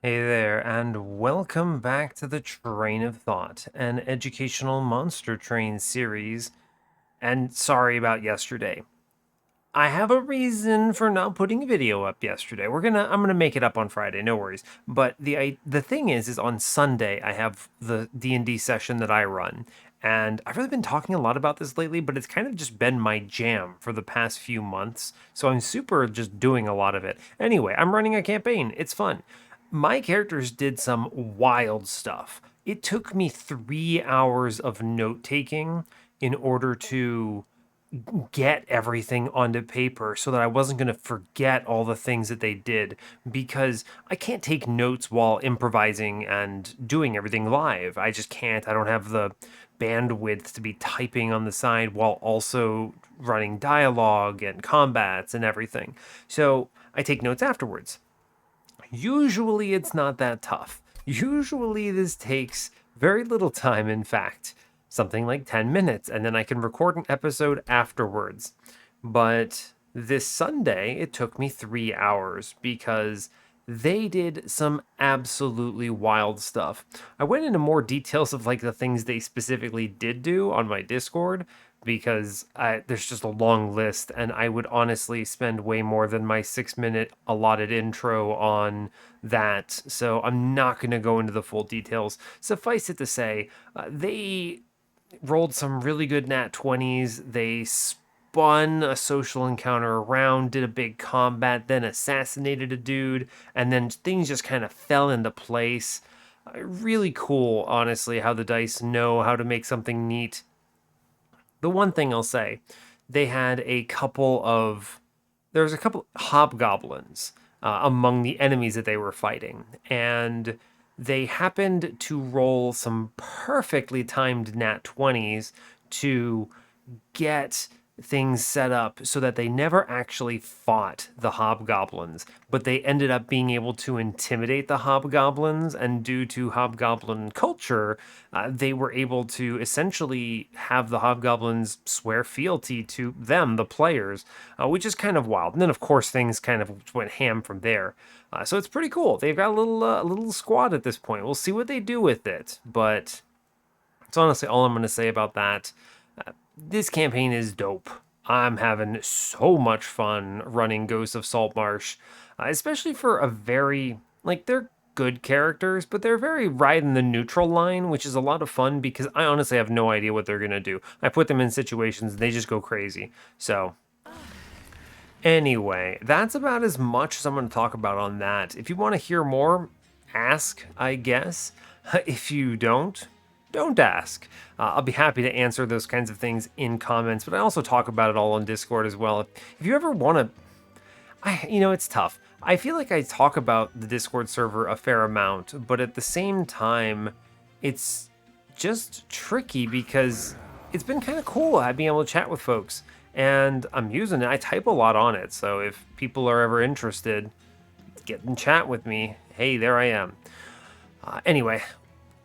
Hey there, and welcome back to the Train of Thought, an educational monster train series. And sorry about yesterday. I have a reason for not putting a video up yesterday. I'm gonna make it up on Friday, no worries. But the thing is on Sunday I have the D&D session that I run, and I've really been talking a lot about this lately, but it's kind of just been my jam for the past few months. So I'm super just doing a lot of it. Anyway, I'm running a campaign. It's fun. My characters did some wild stuff. It took me 3 hours of note taking in order to get everything onto paper so that I wasn't going to forget all the things that they did, because I can't take notes while improvising and doing everything live. I just can't. I don't have the bandwidth to be typing on the side while also running dialogue and combats and everything. So I take notes afterwards. Usually it's not that tough. Usually this takes very little time, in fact, something like 10 minutes, and then I can record an episode afterwards. But this Sunday, it took me 3 hours because they did some absolutely wild stuff. I went into more details of like the things they specifically did do on my Discord, because there's just a long list, and I would honestly spend way more than my 6 minute allotted intro on that. So I'm not going to go into the full details. Suffice it to say, they rolled some really good nat 20s. They spun a social encounter around, did a big combat, then assassinated a dude, and then things just kind of fell into place. Really cool, honestly, how the dice know how to make something neat. The one thing I'll say, they had a couple of there was a couple hobgoblins among the enemies that they were fighting, and they happened to roll some perfectly timed nat 20s to get things set up so that they never actually fought the hobgoblins, but they ended up being able to intimidate the hobgoblins. And due to hobgoblin culture, they were able to essentially have the hobgoblins swear fealty to them, the players, which is kind of wild. And then, of course, things kind of went ham from there. So it's pretty cool. They've got a little squad at this point. We'll see what they do with it, but it's honestly all I'm going to say about that. This campaign is dope. I'm having so much fun running Ghosts of Saltmarsh, especially for a very, like, they're good characters, but they're very right in the neutral line, which is a lot of fun because I honestly have no idea what they're going to do. I put them in situations and they just go crazy. So, anyway, that's about as much as I'm going to talk about on that. If you want to hear more, ask, I guess. If you don't ask. I'll be happy to answer those kinds of things in comments, but I also talk about it all on Discord as well. If you ever want to, it's tough. I feel like I talk about the Discord server a fair amount, but at the same time, it's just tricky because it's been kind of cool being able to chat with folks, and I'm using it. I type a lot on it, so if people are ever interested, get in chat with me. Hey, there I am. Anyway,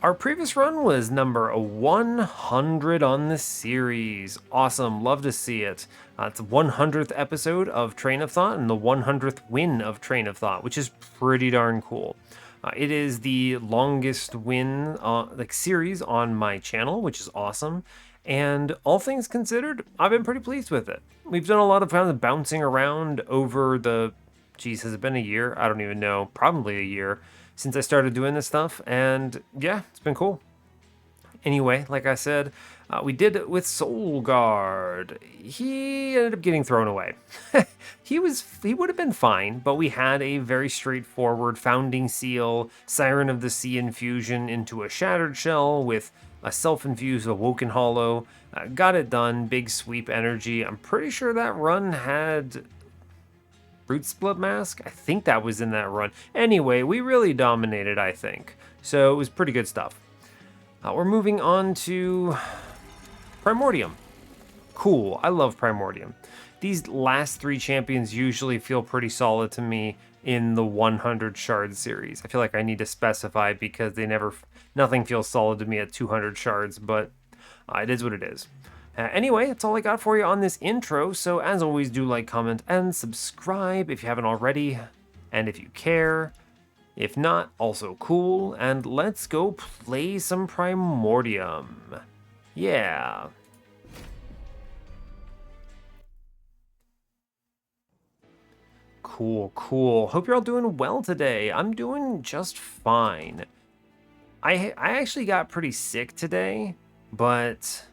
our previous run was number 100 on the series. Awesome, love to see it. It's the 100th episode of Train of Thought and the 100th win of Train of Thought, which is pretty darn cool. It is the longest win series on my channel, which is awesome. And all things considered, I've been pretty pleased with it. We've done a lot of kind of bouncing around over the, geez, has it been a year? I don't even know, probably a year since I started doing this stuff, and yeah, it's been cool. Anyway, like I said, we did it with Soulguard. He ended up getting thrown away. He would have been fine, but we had a very straightforward Founding Seal, Siren of the Sea infusion into a Shattered Shell with a self-infused Awoken Hollow. Got it done, big sweep energy. I'm pretty sure that run had Brute Split Mask? I think that was in that run. Anyway, we really dominated, I think. So it was pretty good stuff. We're moving on to Primordium. Cool, I love Primordium. These last three champions usually feel pretty solid to me in the 100 shard series. I feel like I need to specify because nothing feels solid to me at 200 shards, but it is what it is. Anyway, that's all I got for you on this intro, so as always, do like, comment, and subscribe if you haven't already. And if you care, If not, also cool, and let's go play some Primordium. Yeah. Cool, cool. Hope you're all doing well today. I'm doing just fine. I actually got pretty sick today, but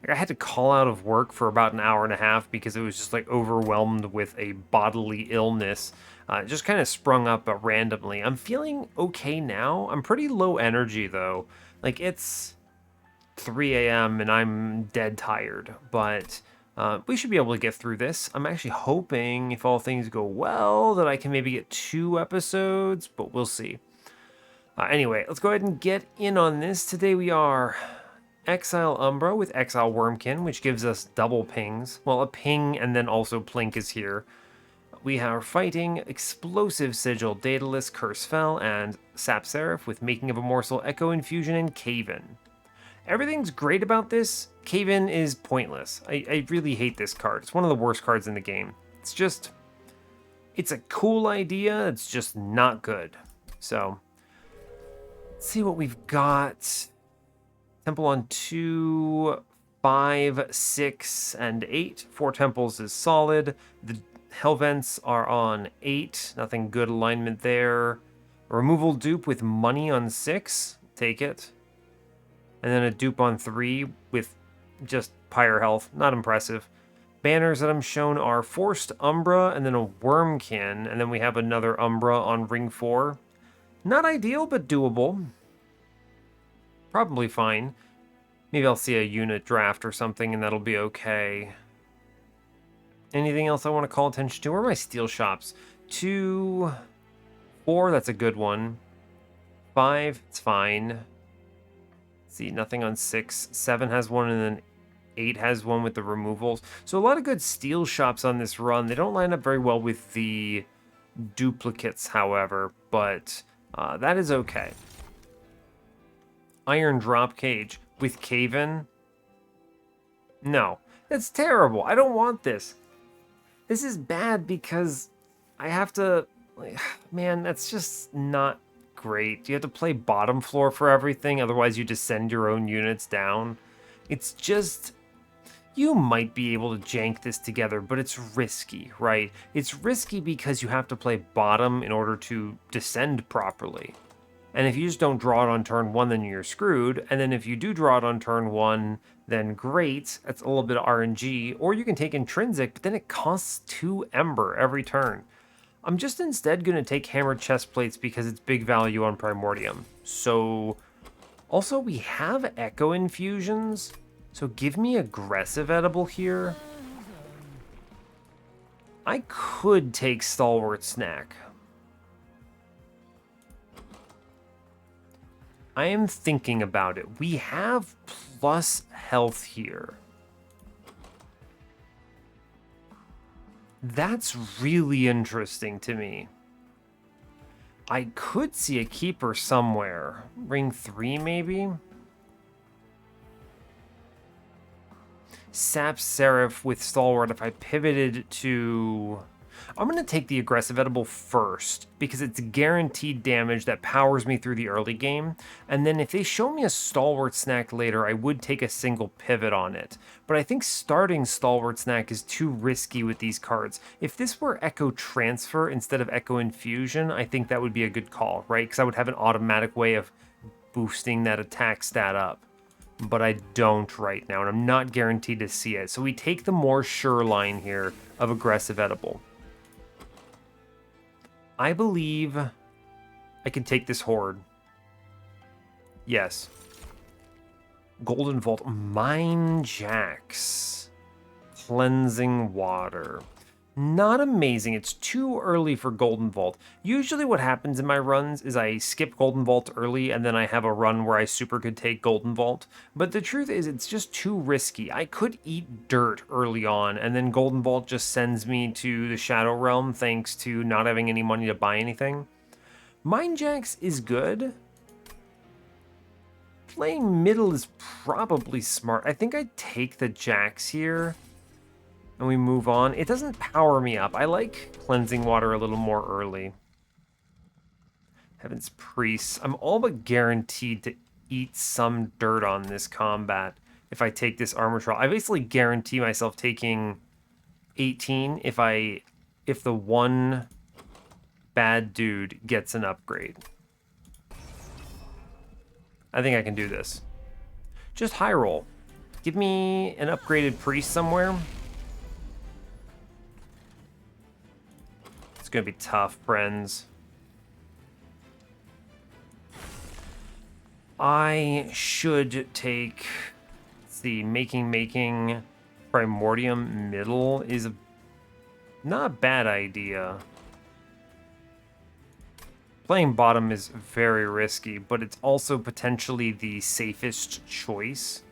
I had to call out of work for about an hour and a half because it was just like overwhelmed with a bodily illness. It just kind of sprung up randomly. I'm feeling okay now. I'm pretty low energy though. Like it's 3 a.m. and I'm dead tired, but we should be able to get through this. I'm actually hoping, if all things go well, that I can maybe get 2 episodes, but we'll see. Anyway, let's go ahead and get in on this. Today we are Exile Umbra with Exile Wurmkin, which gives us double pings. Well, a ping and then also Plink is here. We are fighting Explosive Sigil, Daedalus, Curse Fell, and Seraph with Making of a Morsel, Echo Infusion, and Cave-In. Everything's great about this. Cave-In is pointless. I really hate this card. It's one of the worst cards in the game. It's a cool idea. It's just not good. So, let's see what we've got. Temple on 2, 5, 6, and 8. 4 temples is solid. The Hellvents are on 8. Nothing good alignment there. Removal dupe with money on 6. Take it. And then a dupe on 3 with just pyre health. Not impressive. Banners that I'm shown are Forced Umbra and then a Wurmkin. And then we have another Umbra on ring 4. Not ideal, but doable. Probably fine. Maybe I'll see a unit draft or something and that'll be okay. Anything else I want to call attention to? Where are my steel shops? 2, 4, that's a good one. 5, it's fine. See, nothing on 6. 7 has one, and then 8 has one with the removals. So a lot of good steel shops on this run. They don't line up very well with the duplicates, however, but that is okay. Iron Drop Cage with Cave-In? No, that's terrible. I don't want this. This is bad because I have to... Man, that's just not great. You have to play bottom floor for everything, otherwise you just send your own units down. It's just... You might be able to jank this together, but it's risky, right? It's risky because you have to play bottom in order to descend properly. And if you just don't draw it on turn 1, then you're screwed. And then if you do draw it on turn 1, then great. That's a little bit of RNG. Or you can take intrinsic, but then it costs 2 Ember every turn. I'm just instead going to take Hammered Chest Plates because it's big value on Primordium. So, also we have Echo Infusions. So give me Aggressive Edible here. I could take Stalwart Snack. I am thinking about it. We have plus health here. That's really interesting to me. I could see a keeper somewhere. Ring 3 maybe? Seraph with Stalwart if I pivoted to... I'm going to take the Aggressive Edible first, because it's guaranteed damage that powers me through the early game, and then if they show me a Stalwart Snack later, I would take a single pivot on it. But I think starting Stalwart Snack is too risky with these cards. If this were Echo Transfer instead of Echo Infusion, I think that would be a good call, right? Because I would have an automatic way of boosting that attack stat up. But I don't right now, and I'm not guaranteed to see it. So we take the more sure line here of Aggressive Edible. I believe I can take this Horde. Yes. Golden Vault. Mine Jacks. Cleansing Water. Not amazing. It's too early for Golden Vault. Usually what happens in my runs is I skip Golden Vault early and then I have a run where I super could take Golden Vault. But the truth is it's just too risky. I could eat dirt early on and then Golden Vault just sends me to the Shadow Realm thanks to not having any money to buy anything. Mine Jacks is good. Playing middle is probably smart. I think I'd take the Jacks here. And we move on. It doesn't power me up. I like Cleansing Water a little more early. Heaven's Priests. I'm all but guaranteed to eat some dirt on this combat if I take this armor trial. I basically guarantee myself taking 18 if the one bad dude gets an upgrade. I think I can do this. Just high roll. Give me an upgraded priest somewhere. It's gonna be tough, friends. I should take, let's see, making Primordium middle is not a bad idea. Playing bottom is very risky, but it's also potentially the safest choice.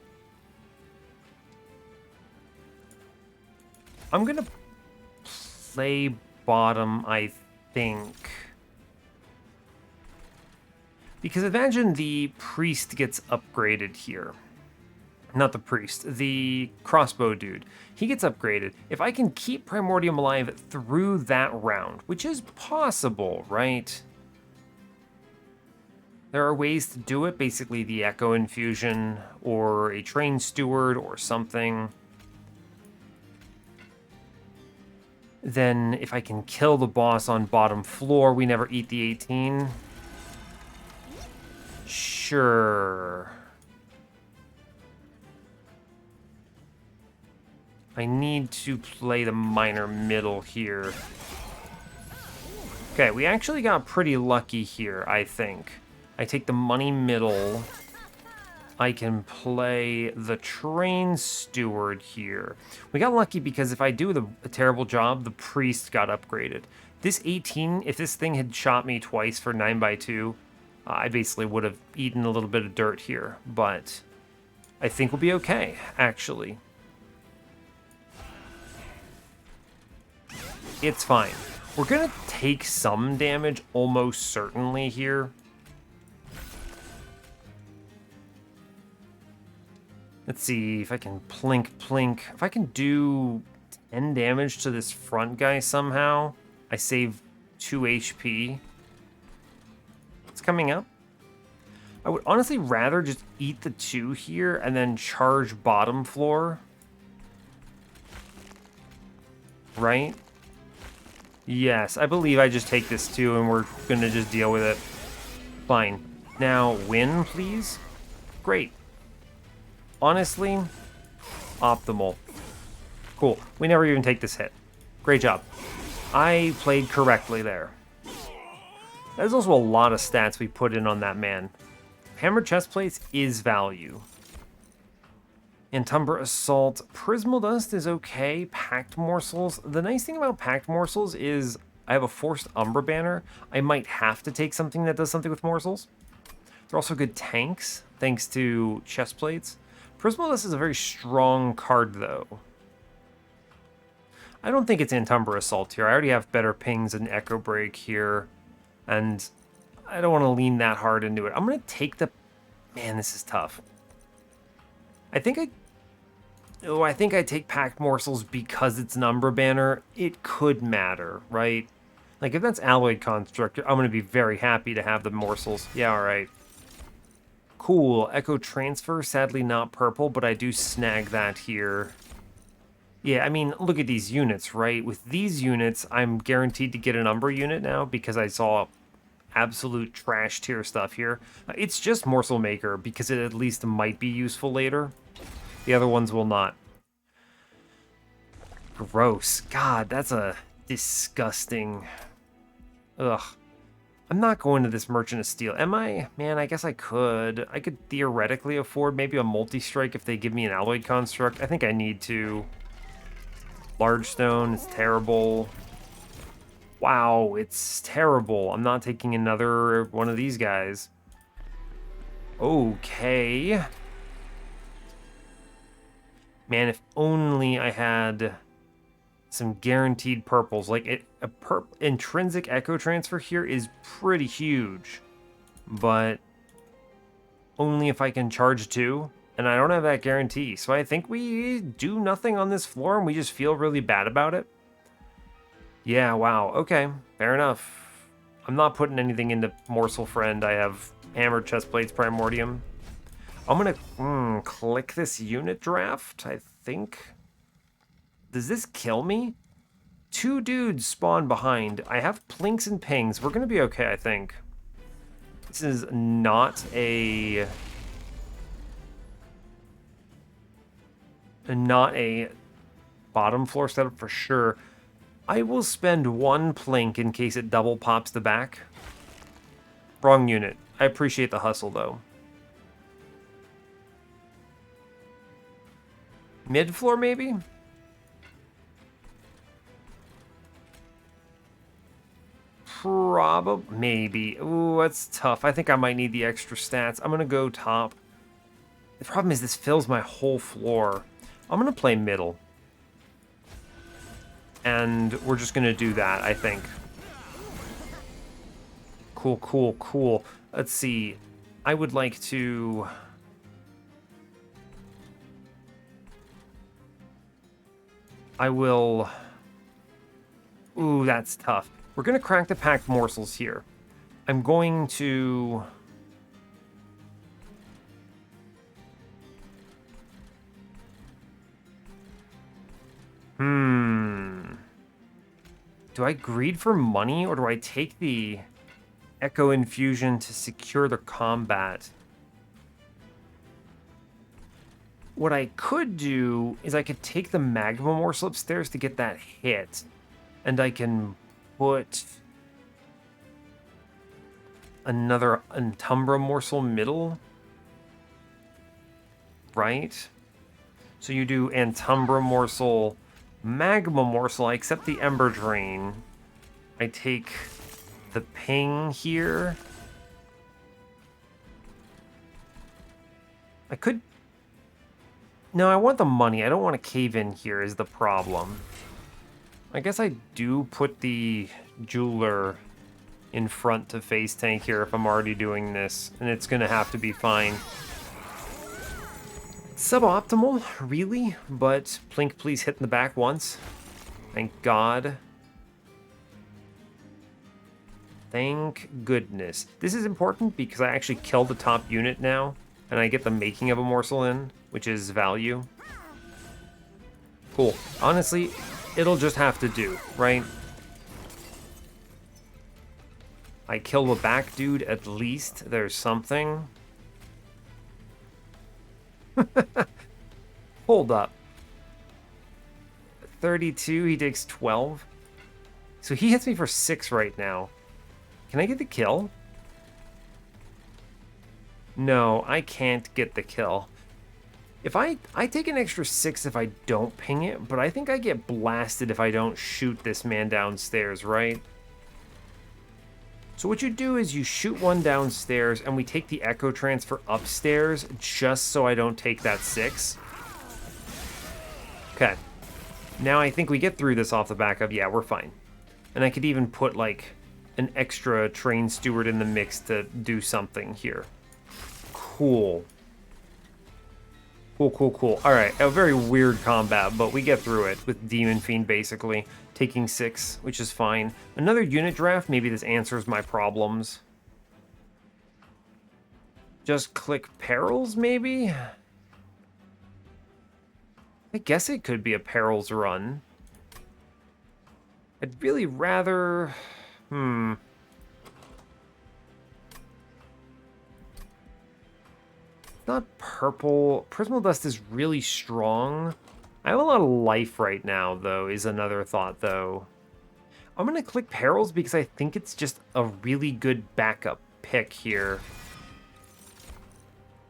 I'm gonna play bottom, I think. Because imagine the priest gets upgraded here. Not the priest, the crossbow dude. He gets upgraded. If I can keep Primordium alive through that round, which is possible, right? There are ways to do it, basically the Echo Infusion or a Train Steward or something. Then if I can kill the boss on bottom floor, we never eat the 18. Sure. I need to play the minor middle here. Okay, we actually got pretty lucky here, I think. I take the money middle. I can play the Train Steward here. We got lucky because if I do a terrible job, the priest got upgraded. This 18, if this thing had shot me twice for 9x2, I basically would have eaten a little bit of dirt here, but I think we'll be okay, actually. It's fine. We're gonna take some damage, almost certainly here. Let's see if I can plink. If I can do 10 damage to this front guy somehow, I save 2 HP. It's coming up. I would honestly rather just eat the 2 here and then charge bottom floor. Right? Yes, I believe I just take this 2 and we're gonna just deal with it. Fine. Now, win, please? Great. Honestly, optimal. Cool. We never even take this hit. Great job. I played correctly there. There's also a lot of stats we put in on that man. Hammered chest plates is value. Umbra Assault. Prismal Dust is okay. Packed Morsels. The nice thing about Packed Morsels is I have a Forced Umbra banner. I might have to take something that does something with Morsels. They're also good tanks, thanks to chest plates. Prismal Dust is a very strong card, though. I don't think it's Umbra Assault here. I already have better pings and Echo Break here, and I don't want to lean that hard into it. I'm going to take the... Man, this is tough. I think I take Packed Morsels because it's an Umbra banner. It could matter, right? Like, if that's Alloyed Construct, I'm going to be very happy to have the Morsels. Yeah, all right. Cool. Echo Transfer, sadly not purple, but I do snag that here. Yeah, I mean, look at these units, right? With these units, I'm guaranteed to get an Umbra unit now because I saw absolute trash tier stuff here. It's just Morsel Maker because it at least might be useful later. The other ones will not. Gross. God, that's a disgusting... Ugh. I'm not going to this Merchant of Steel. Am I? Man, I guess I could. I could theoretically afford maybe a multi-strike if they give me an Alloyed Construct. I think I need to. Large Stone is terrible. Wow, it's terrible. I'm not taking another one of these guys. Okay. Man, if only I had some guaranteed purples. Like, intrinsic Echo Transfer here is pretty huge. But only if I can charge 2. And I don't have that guarantee. So I think we do nothing on this floor and we just feel really bad about it. Yeah, wow. Okay, fair enough. I'm not putting anything into Morsel Friend. I have Hammered Chestplates Primordium. I'm gonna click this unit draft, I think. Does this kill me? 2 dudes spawn behind. I have plinks and pings. We're gonna be okay, I think. This is not a bottom floor setup for sure. I will spend 1 plink in case it double pops the back. Wrong unit. I appreciate the hustle though. Mid floor maybe? Probably, maybe. Ooh, that's tough. I think I might need the extra stats. I'm gonna go top. The problem is this fills my whole floor. I'm gonna play middle. And we're just gonna do that, I think. Cool, cool, cool. Let's see. I would like to... I will... Ooh, that's tough. We're going to crack the packed morsels here. I'm going to... Do I greed for money, or do I take the Echo Infusion to secure the combat? What I could do is I could take the Magma Morsel upstairs to get that hit. And I can put another Umbra Morsel middle. Right? So you do Antumbra Morsel, Magma Morsel. I accept the Ember Drain. I take the ping here. I could... No, I want the money. I don't want to cave in here is the problem. I guess I do put the Jeweler in front to face tank here if I'm already doing this, and it's going to have to be fine. Suboptimal, really, but Plink, please hit in the back once. Thank God. Thank goodness. This is important because I actually killed the top unit now, and I get the making of a morsel in, which is value. Cool. Honestly, it'll just have to do, right? I kill the back dude, at least there's something. Hold up. 32, he takes 12. So he hits me for 6 right now. Can I get the kill? No, I can't get the kill. If I take an extra 6 if I don't ping it, but I think I get blasted if I don't shoot this man downstairs, right? So what you do is you shoot one downstairs and we take the echo transfer upstairs just so I don't take that 6. Okay. Now I think we get through this off the back of, yeah, we're fine. And I could even put like an extra train steward in the mix to do something here. Cool. Cool, cool, cool. All right, a very weird combat, but we get through it with Demon Fiend basically taking 6, which is fine. Another unit draft, maybe this answers my problems. Just click Perils, maybe? I guess it could be a Perils run. I'd really rather... Not purple. Prismal Dust is really strong. I have a lot of life right now, though, is another thought, though. I'm going to click Perils because I think it's just a really good backup pick here.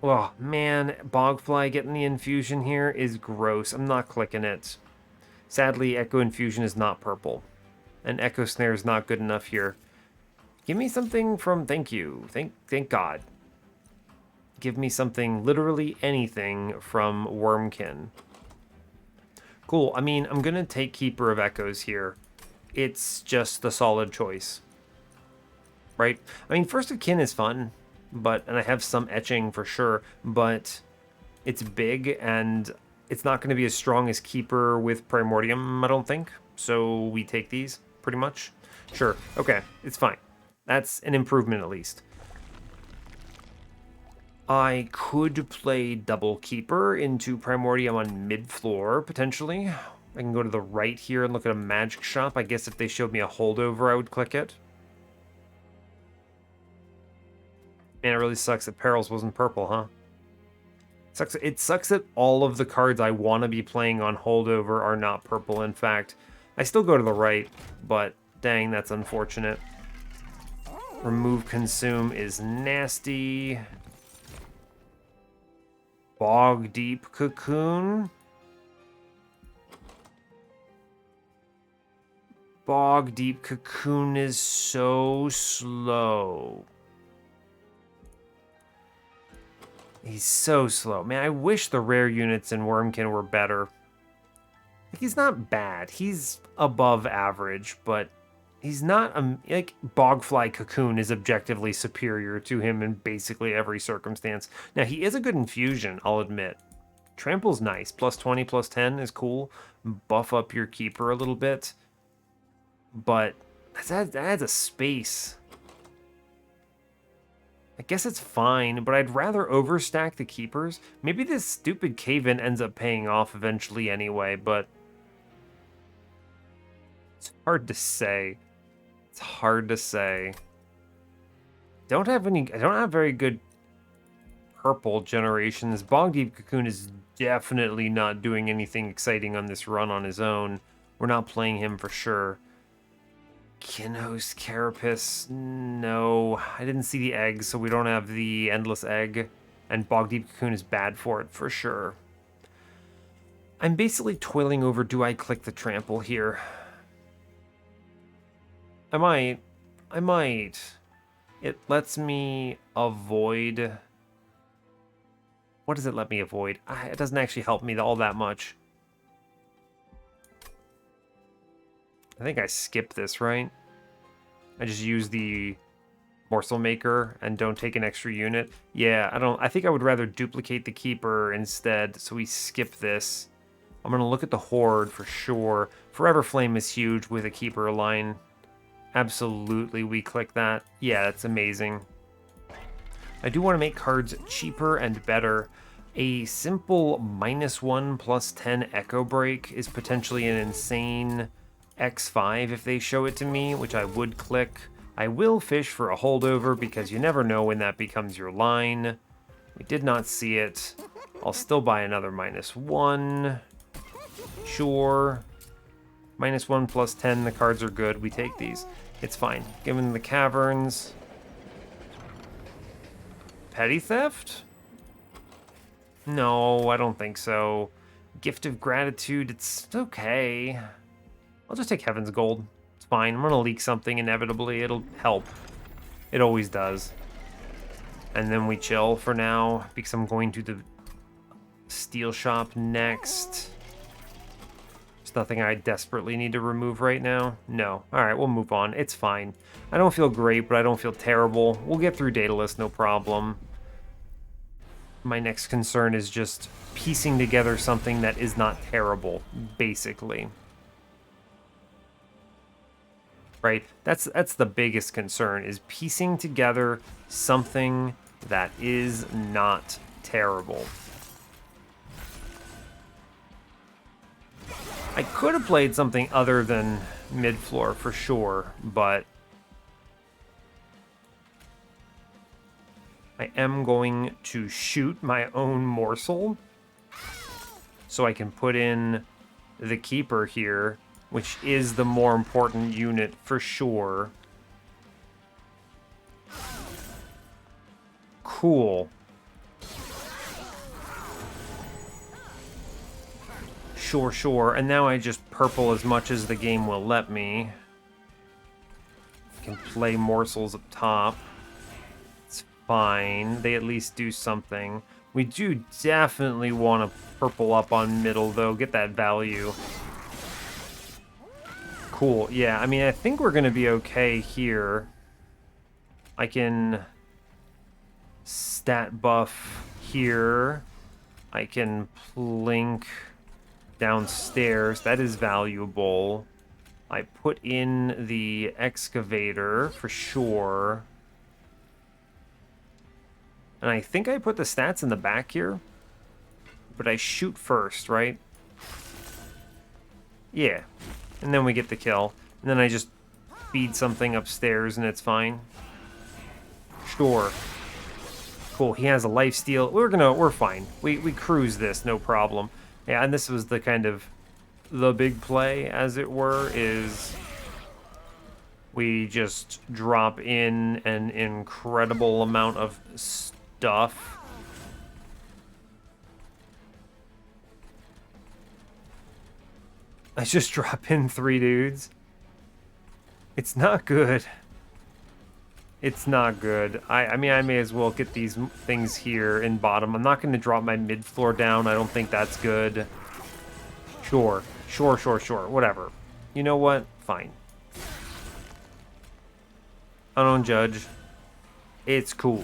Oh, man. Bogfly getting the infusion here is gross. I'm not clicking it. Sadly, Echo Infusion is not purple. And Echo Snare is not good enough here. Give me something from... Thank you. Thank God. Give me something, literally anything from Wurmkin. Cool. I mean, I'm going to take Keeper of Echoes here. It's just the solid choice. Right? I mean, First of Kin is fun, and I have some etching for sure, but it's big, and it's not going to be as strong as Keeper with Primordium, I don't think. So we take these, pretty much. Sure. Okay. It's fine. That's an improvement at least. I could play double keeper into Primordium on mid-floor, potentially. I can go to the right here and look at a magic shop. I guess if they showed me a holdover, I would click it. Man, it really sucks that Perils wasn't purple, huh? It sucks that all of the cards I want to be playing on holdover are not purple, in fact. I still go to the right, but dang, that's unfortunate. Remove Consume is nasty. Bog Deep Cocoon. Bog Deep Cocoon is so slow. He's so slow. Man, I wish the rare units in Wurmkin were better. He's not bad. He's above average, but he's not... like, Bogfly Cocoon is objectively superior to him in basically every circumstance. Now, he is a good infusion, I'll admit. Trample's nice. Plus 20, plus 10 is cool. Buff up your keeper a little bit. But that adds a space. I guess it's fine, but I'd rather overstack the keepers. Maybe this stupid cave-in ends up paying off eventually anyway, but it's hard to say. It's hard to say. I don't have very good purple generations. Bog Deep Cocoon is definitely not doing anything exciting on this run on his own. We're not playing him for sure. Kinhost Carapace, no. I didn't see the egg, so we don't have the Endless Egg. And Bog Deep Cocoon is bad for it, for sure. I'm basically toiling over, do I click the trample here? I might. It lets me avoid... What does it let me avoid? It doesn't actually help me all that much. I think I skip this, right? I just use the morsel maker and don't take an extra unit. Yeah, I think I would rather duplicate the keeper instead, so we skip this. I'm gonna look at the horde for sure. Forever Flame is huge with a keeper line. Absolutely, we click that. Yeah, that's amazing. I do want to make cards cheaper and better. A simple -1 plus 10 Echo Break is potentially an insane X5 if they show it to me, which I would click. I will fish for a holdover because you never know when that becomes your line. We did not see it. I'll still buy another -1. Sure. -1 plus 10, the cards are good. We take these. It's fine. Given the caverns. Petty Theft? No, I don't think so. Gift of Gratitude, it's okay. I'll just take Heaven's Gold. It's fine. I'm going to leak something inevitably. It'll help. It always does. And then we chill for now because I'm going to the steel shop next. There's nothing I desperately need to remove right now. No. All right, we'll move on. It's fine. I don't feel great, but I don't feel terrible. We'll get through Daedalus, no problem. My next concern is just piecing together something that is not terrible, basically. Right? That's the biggest concern, is piecing together something that is not terrible. I could have played something other than mid-floor for sure, but I am going to shoot my own morsel so I can put in the keeper here, which is the more important unit for sure. Cool. Sure. And now I just purple as much as the game will let me. I can play morsels up top. It's fine. They at least do something. We do definitely want to purple up on middle, though. Get that value. Cool. Yeah, I mean, I think we're going to be okay here. I can stat buff here. I can plink downstairs. That is valuable. I put in the excavator for sure. And I think I put the stats in the back here. But I shoot first, right? Yeah. And then we get the kill. And then I just feed something upstairs and it's fine. Sure. Cool, he has a lifesteal. We're fine. We cruise this, no problem. Yeah, and this was the kind of the big play, as it were, is we just drop in an incredible amount of stuff. I just drop in 3 dudes. It's not good. It's not good. I mean, I may as well get these things here in bottom. I'm not going to drop my mid-floor down. I don't think that's good. Sure. Whatever. You know what? Fine. I don't judge. It's cool.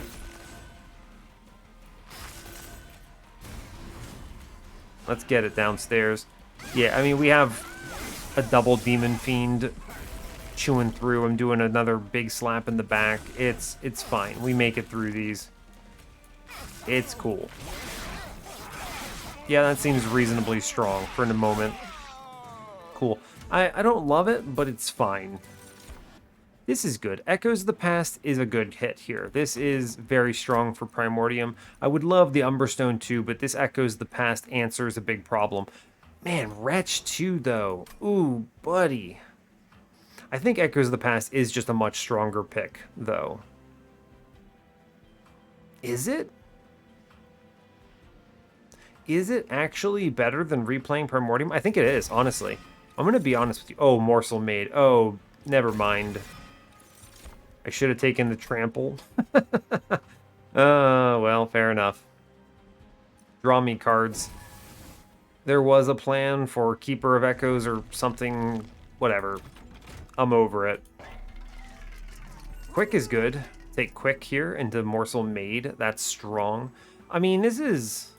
Let's get it downstairs. Yeah, I mean, we have a double Demon Fiend chewing through. I'm doing another big slap in the back. It's fine. We make it through these. It's cool. Yeah, that seems reasonably strong for the moment. Cool. I don't love it, but it's fine. This is good. Echoes of the Past is a good hit here. This is very strong for Primordium. I would love the Umbra Stone too, but this Echoes of the Past answers a big problem. Man, Wretch too, though. Ooh, buddy. I think Echoes of the Past is just a much stronger pick, though. Is it? Is it actually better than replaying Primordium? I think it is, honestly. I'm going to be honest with you. Oh, Morsel Maid. Oh, never mind. I should have taken the trample. Well, fair enough. Draw me cards. There was a plan for Keeper of Echoes or something. Whatever. I'm over it. Quick is good. Take Quick here into Morsel Maid. That's strong. I mean, this is...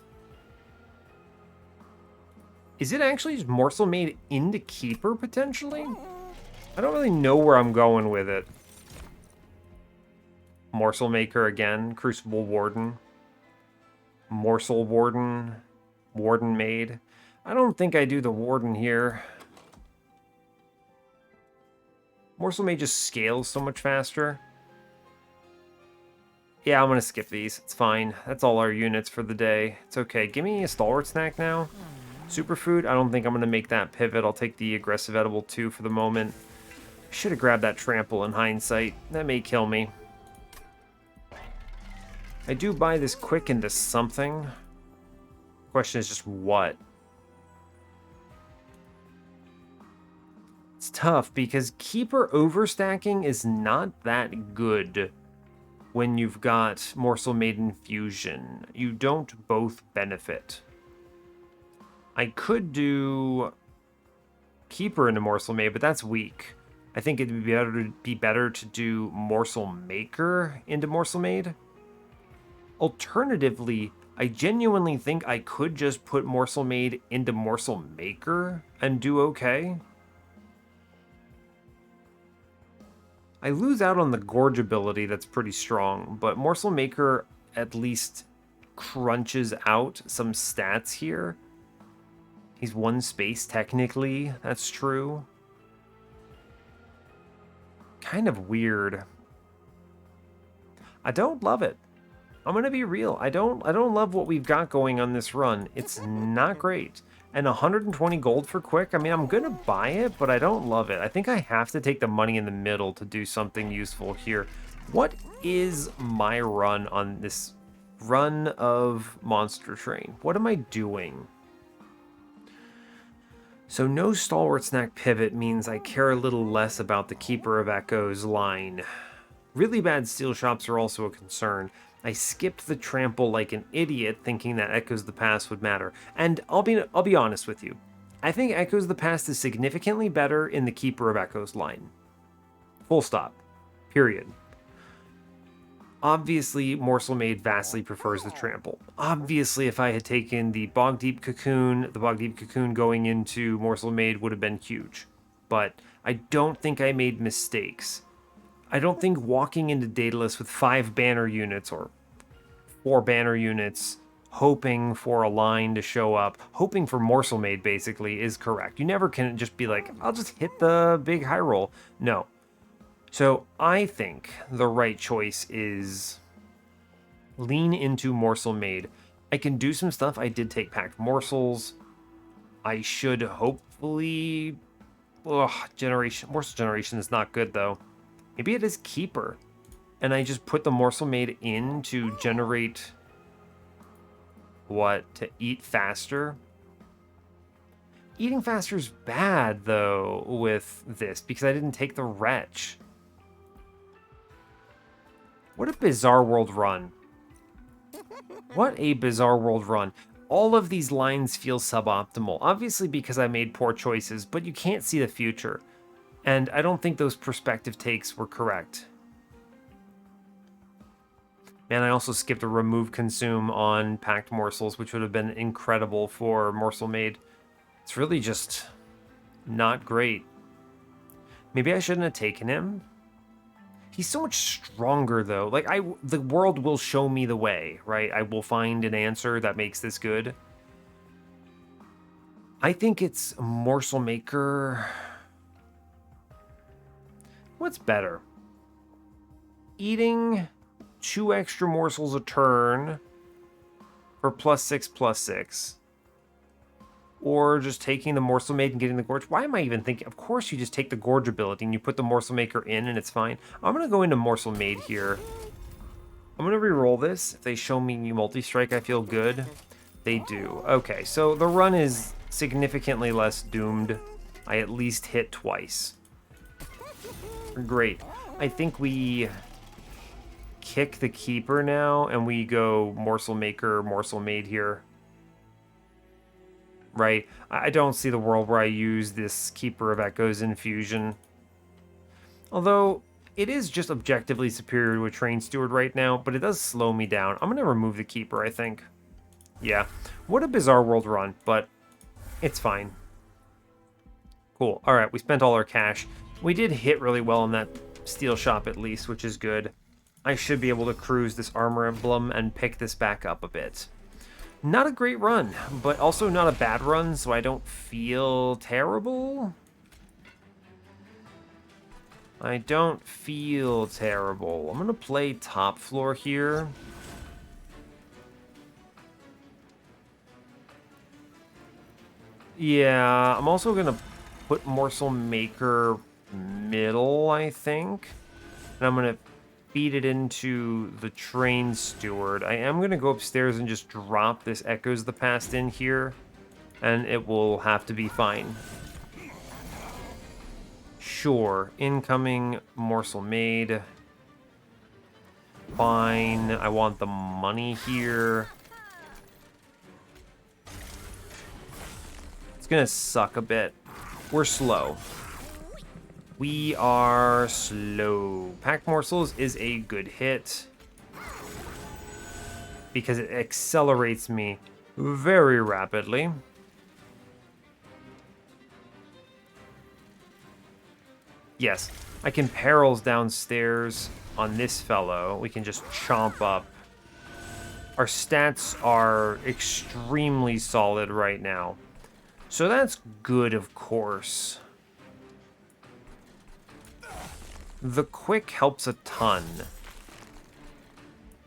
Is it actually just Morsel Maid into Keeper, potentially? I don't really know where I'm going with it. Morsel Maker again. Crucible Warden. Morsel Warden. Warden Maid. I don't think I do the Warden here. Morsel Maid just scales so much faster. Yeah, I'm going to skip these. It's fine. That's all our units for the day. It's okay. Give me a Stalwart Snack now. Superfood, I don't think I'm going to make that pivot. I'll take the Aggressive Edible 2 for the moment. I should have grabbed that Trample in hindsight. That may kill me. I do buy this Quick into something. Question is just what? It's tough because Keeper overstacking is not that good when you've got Morsel Maiden Fusion. You don't both benefit. I could do Keeper into Morsel Maid, but that's weak. I think it'd be better to do Morsel Maker into Morsel Maid. Alternatively, I genuinely think I could just put Morsel Maid into Morsel Maker and do okay. I lose out on the Gorge ability that's pretty strong, but Morsel Maker at least crunches out some stats here. He's 1 space technically, that's true. Kind of weird. I don't love it. I'm gonna be real. I don't love what we've got going on this run. It's not great. And 120 gold for Quick, I mean, I'm gonna buy it, but I don't love it. I think I have to take the money in the middle to do something useful here. What is my run on this run of Monster Train? What am I doing? So no Stalwart Snack pivot means I care a little less about the Keeper of Echoes line. Really bad steel shops are also a concern. I skipped the trample like an idiot, thinking that Echoes of the Past would matter. And I'll be honest with you. I think Echoes of the Past is significantly better in the Keeper of Echoes line. Full stop. Period. Obviously, Morsel Maid vastly prefers the trample. Obviously, if I had taken the Bog Deep Cocoon, going into Morsel Maid would have been huge. But I don't think I made mistakes. I don't think walking into Daedalus with 5 banner units or 4 banner units, hoping for a line to show up, hoping for Morsel Maid basically, is correct. You never can just be like, I'll just hit the big high roll. No. So I think the right choice is lean into Morsel Maid. I can do some stuff. I did take packed morsels. I should hopefully... Ugh, Morsel Generation is not good though. Maybe it is Keeper. And I just put the Morsel Maid in to generate... What? To eat faster? Eating faster is bad though with this because I didn't take the Wretch. What a bizarre world run. What a bizarre world run. All of these lines feel suboptimal, obviously because I made poor choices, but you can't see the future. And I don't think those perspective takes were correct. Man, I also skipped a remove consume on packed morsels, which would have been incredible for Morsel Maid. It's really just not great. Maybe I shouldn't have taken him. He's so much stronger, though. Like, the world will show me the way, right? I will find an answer that makes this good. I think it's Morsel Maker. What's better? Eating 2 extra morsels a turn for +6/+6. Or just taking the Morsel Maid and getting the Gorge. Why am I even thinking? Of course you just take the Gorge ability and you put the Morsel Maker in and it's fine. I'm going to go into Morsel Maid here. I'm going to re-roll this. If they show me multi-strike, I feel good. They do. Okay, so the run is significantly less doomed. I at least hit twice. Great. I think we kick the Keeper now and we go Morsel Maker, Morsel Maid here. Right? I don't see the world where I use this Keeper of Echoes Infusion. Although, it is just objectively superior to a Train Steward right now, but it does slow me down. I'm going to remove the Keeper, I think. Yeah. What a bizarre world run, but it's fine. Cool. Alright, we spent all our cash. We did hit really well in that steel shop at least, which is good. I should be able to cruise this armor emblem and pick this back up a bit. Not a great run, but also not a bad run, so I don't feel terrible. I don't feel terrible. I'm going to play top floor here. Yeah, I'm also going to put Morsel Maker middle, I think. And I'm going to feed it into the Train Steward. I am going to go upstairs and just drop this Echoes of the Past in here, and it will have to be fine. Sure, incoming Morsel Maid. Fine, I want the money here. It's going to suck a bit. We're slow. We are slow. Packed Morsels is a good hit because it accelerates me very rapidly. Yes, I can perils downstairs on this fellow. We can just chomp up. Our stats are extremely solid right now. So that's good, of course. The quick helps a ton.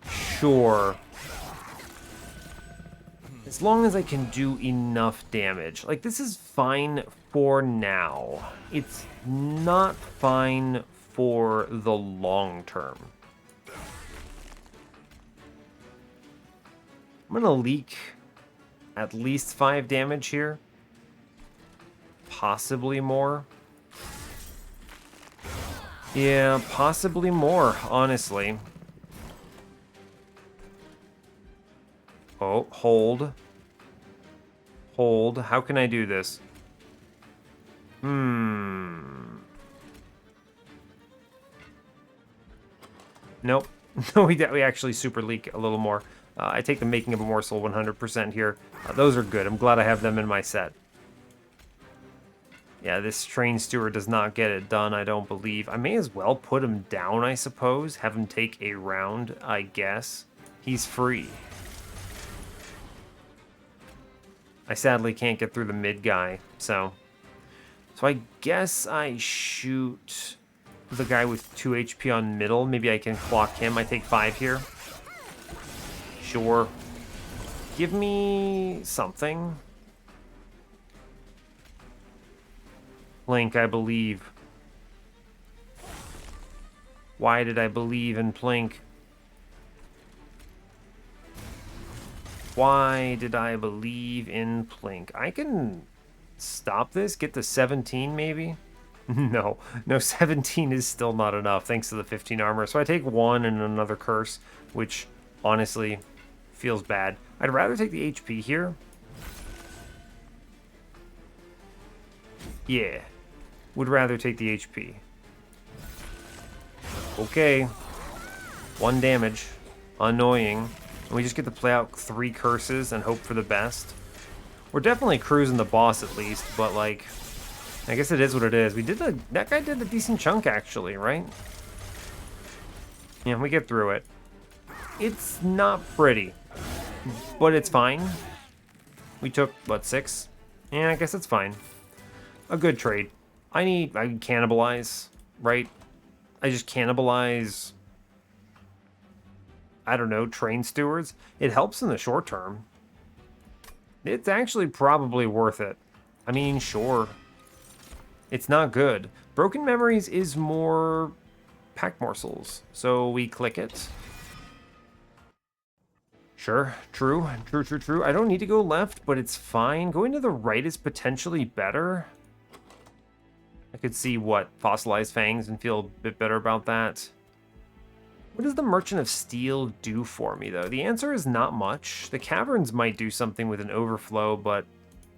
Sure. As long as I can do enough damage. Like, this is fine for now. It's not fine for the long term. I'm gonna leak at least 5 damage here. Possibly more. Yeah, possibly more, honestly. Oh, hold. Hold. How can I do this? Nope. No, we actually super leak a little more. I take the Making of a Morsel 100% here. Those are good. I'm glad I have them in my set. Yeah, this train steward does not get it done, I don't believe. I may as well put him down, I suppose. Have him take a round, I guess. He's free. I sadly can't get through the mid guy, so I guess I shoot the guy with 2 HP on middle. Maybe I can clock him. I take 5 here. Sure. Give me something. Plink, I believe. Why did I believe in Plink? Why did I believe in Plink? I can stop this, get to 17 maybe? No, 17 is still not enough thanks to the 15 armor. So I take 1 and another curse, which honestly feels bad. I'd rather take the HP here. Yeah, would rather take the HP. Okay, 1 damage, annoying. And we just get to play out 3 curses and hope for the best. We're definitely cruising the boss at least, but like, I guess it is what it is. That guy did a decent chunk actually, right? Yeah, we get through it. It's not pretty, but it's fine. We took, what, 6? Yeah, I guess it's fine. A good trade. I cannibalize, right? I just cannibalize, I don't know, train stewards. It helps in the short term. It's actually probably worth it. I mean, sure. It's not good. Broken Memories is more pack morsels, so we click it. Sure, true. I don't need to go left, but it's fine. Going to the right is potentially better. I could see what Fossilized Fangs and feel a bit better about that. What does the Merchant of Steel do for me, though? The answer is not much. The Caverns might do something with an Overflow, but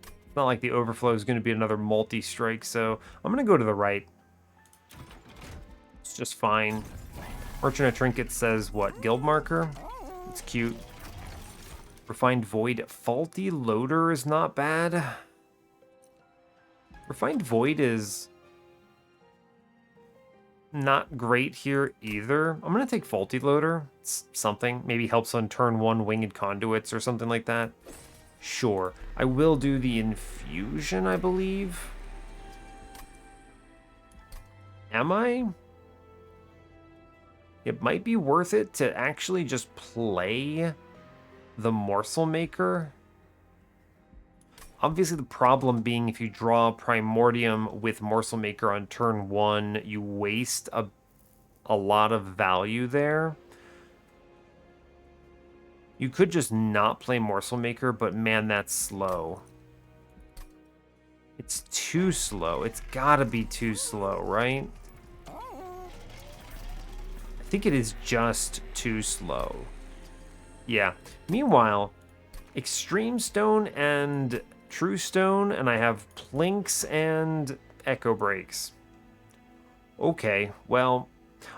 it's not like the Overflow is going to be another multi-strike, so I'm going to go to the right. It's just fine. Merchant of Trinkets says, what, Guild Marker? It's cute. Refined Void. Faulty Loader is not bad. Refined Void is not great here either. I'm going to take Faulty Loader. It's something. Maybe helps on turn 1 Winged Conduits or something like that. Sure. I will do the Infusion, I believe. Am I? It might be worth it to actually just play the Morsel Maker. Obviously, the problem being if you draw Primordium with Morsel Maker on turn 1, you waste a lot of value there. You could just not play Morsel Maker, but man, that's slow. It's too slow. It's gotta be too slow, right? I think it is just too slow. Yeah. Meanwhile, Extreme Stone and True Stone, and I have Plinks and Echo Breaks. Okay, well,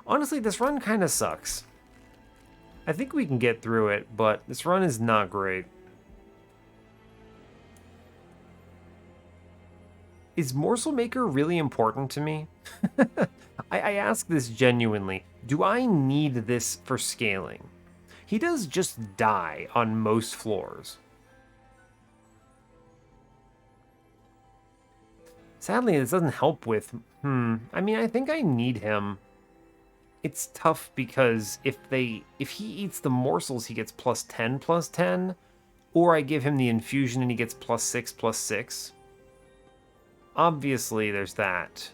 honestly, this run kind of sucks. I think we can get through it, but this run is not great. Is Morsel Maker really important to me? I ask this genuinely. Do I need this for scaling? He does just die on most floors. Sadly, this doesn't help with, I mean, I think I need him. It's tough because if he eats the morsels, he gets +10/+10, or I give him the infusion and he gets +6/+6. Obviously, there's that.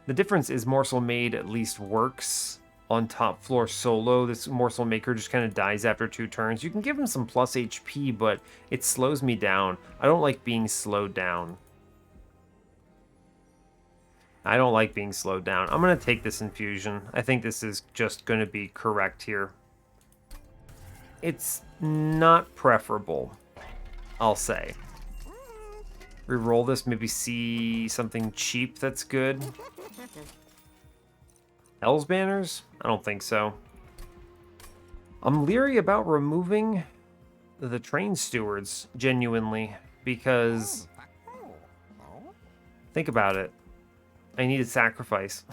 The difference is Morsel Made at least works on top floor solo. This Morsel Maker just kind of dies after 2 turns. You can give him some plus HP, but it slows me down. I don't like being slowed down. I don't like being slowed down. I'm going to take this infusion. I think this is just going to be correct here. It's not preferable, I'll say. Reroll this, maybe see something cheap that's good. Hell's Banners? I don't think so. I'm leery about removing the train stewards, genuinely, because think about it. I need a sacrifice.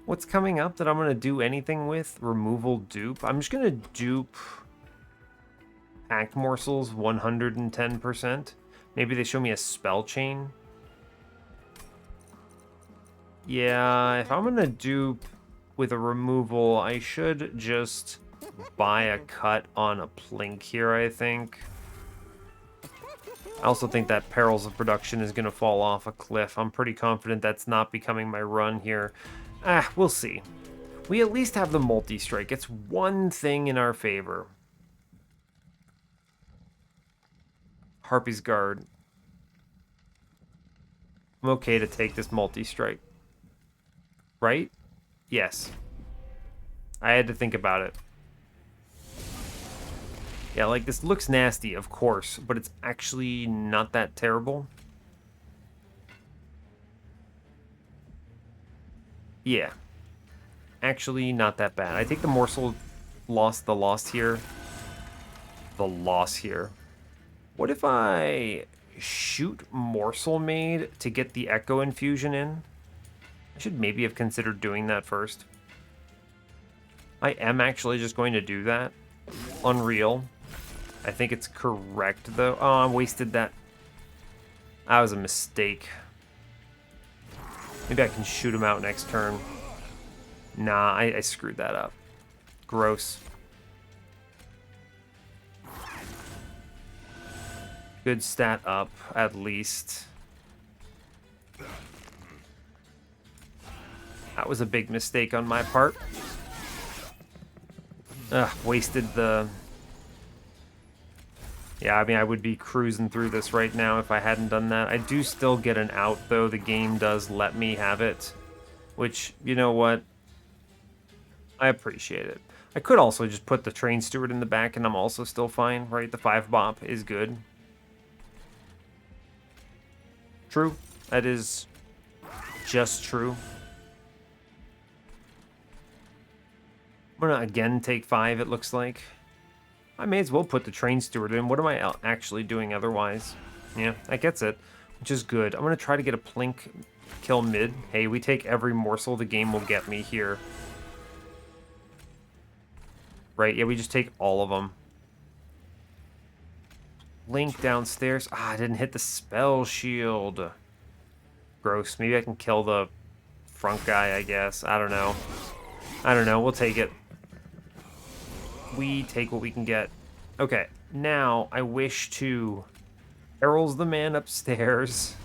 What's coming up that I'm going to do anything with? Removal dupe. I'm just going to dupe Packed Morsels 110%. Maybe they show me a spell chain. Yeah, if I'm going to dupe with a removal, I should just buy a cut on a plink here, I think. I also think that Perils of Production is going to fall off a cliff. I'm pretty confident that's not becoming my run here. We'll see. We at least have the multi-strike. It's one thing in our favor. Harpy's Guard. I'm okay to take this multi-strike. Right? Yes. I had to think about it. Yeah, like, this looks nasty, of course, but it's actually not that terrible. Yeah. Actually, not that bad. I take the morsel, the loss here. The loss here. What if I shoot Morsel Maid to get the Echo Infusion in? I should maybe have considered doing that first. I am actually just going to do that. Unreal. I think it's correct, though. Oh, I wasted that. That was a mistake. Maybe I can shoot him out next turn. Nah, I screwed that up. Gross. Good stat up, at least. That was a big mistake on my part. Ugh, wasted the... Yeah, I mean, I would be cruising through this right now if I hadn't done that. I do still get an out, though. The game does let me have it. Which, you know what? I appreciate it. I could also just put the Train Steward in the back and I'm also still fine, right? The 5-bop is good. True. That is just true. I'm gonna again take 5, it looks like. I may as well put the Train Steward in. What am I actually doing otherwise? Yeah, that gets it, which is good. I'm going to try to get a plink kill mid. Hey, we take every morsel the game will get me here. Right, yeah, we just take all of them. Link downstairs. Ah, I didn't hit the spell shield. Gross. Maybe I can kill the front guy, I guess. I don't know. I don't know. We'll take it. We take what we can get. Okay, now I wish to Perils the man upstairs.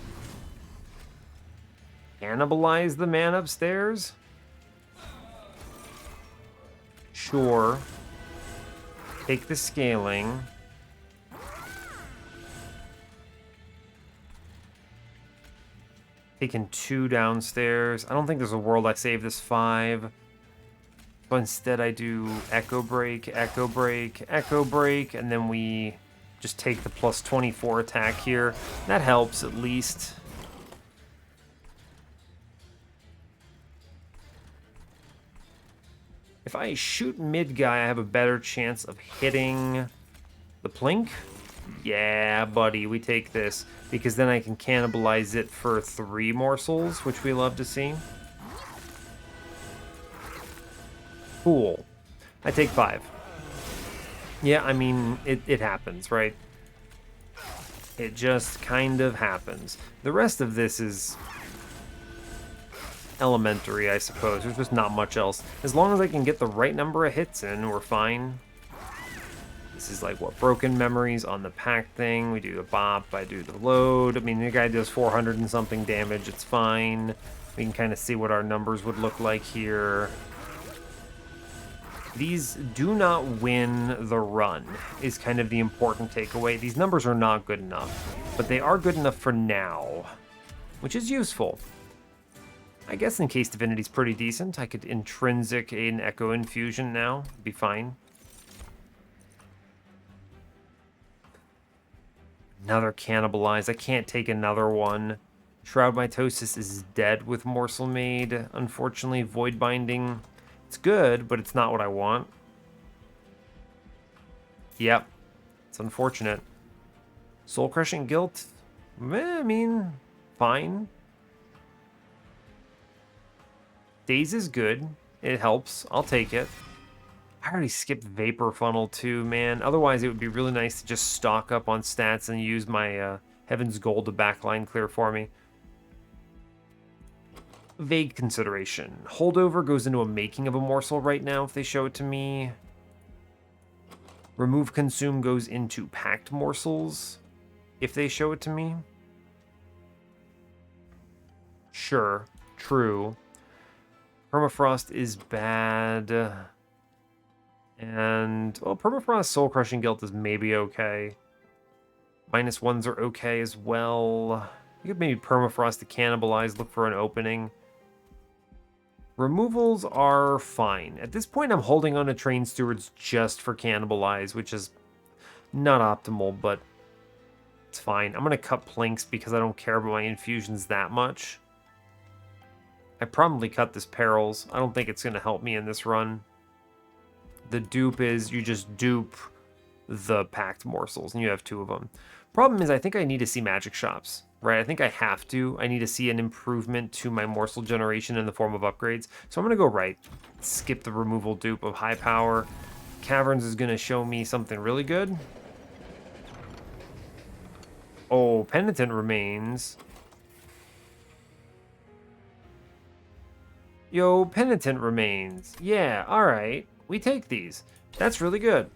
Cannibalize the man upstairs? Sure. Take the scaling. Taking 2 downstairs. I don't think there's a world I save this 5. So instead I do Echo Break, Echo Break, Echo Break, and then we just take the plus 24 attack here. That helps at least. If I shoot mid guy, I have a better chance of hitting the plink. Yeah, buddy, we take this, because then I can cannibalize it for 3 morsels, which we love to see. Cool. I take 5. Yeah, I mean, it happens, right? It just kind of happens. The rest of this is elementary, I suppose. There's just not much else. As long as I can get the right number of hits in, we're fine. This is like, what, broken memories on the pack thing. We do the bop, I do the load. I mean, the guy does 400 and something damage. It's fine. We can kind of see what our numbers would look like here. These do not win the run, is kind of the important takeaway. These numbers are not good enough, but they are good enough for now, which is useful. I guess in case Divinity's pretty decent, I could intrinsic an Echo Infusion now. Be fine. Another Cannibalize. I can't take another one. Shroud Mitosis is dead with Morsel Maid. Unfortunately, Void Binding... It's good, but it's not what I want. Yep. It's unfortunate. Soul Crushing Guilt, I mean, fine. Daze is good. It helps. I'll take it. I already skipped Vapor Funnel too, man. Otherwise, it would be really nice to just stock up on stats and use my Heaven's Gold to backline clear for me. Vague consideration. Holdover goes into a making of a morsel right now if they show it to me. Remove Consume goes into packed morsels if they show it to me. Sure, true. Permafrost is bad. And, well, Permafrost Soul Crushing Guilt is maybe okay. -1s are okay as well. You could maybe Permafrost to cannibalize, look for an opening. Removals are fine. At this point, I'm holding on to Train Stewards just for cannibalize, which is not optimal, but it's fine. I'm going to cut Plinks because I don't care about my infusions that much. I probably cut this Perils. I don't think it's going to help me in this run. The dupe is you just dupe the packed morsels, and you have 2 of them. Problem is, I think I need to see magic shops, right? I think I have to. I need to see an improvement to my morsel generation in the form of upgrades. So I'm going to go right. Skip the removal dupe of high power. Caverns is going to show me something really good. Oh, Penitent remains. Yo, Penitent remains. Yeah, alright. We take these. That's really good.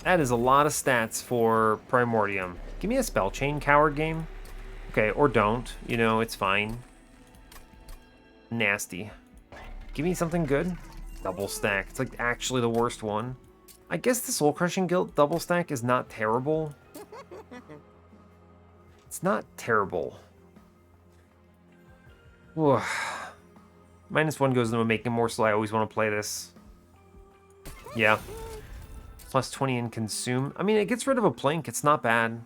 That is a lot of stats for Primordium. Give me a Spell Chain Coward game. Okay, or don't. You know, it's fine. Nasty. Give me something good. Double stack. It's like actually the worst one. I guess the Soul Crushing Guilt double stack is not terrible. It's not terrible. Whew. -1 goes into a making morsel. I always want to play this. Yeah. +20 in consume. I mean, it gets rid of a plink. It's not bad.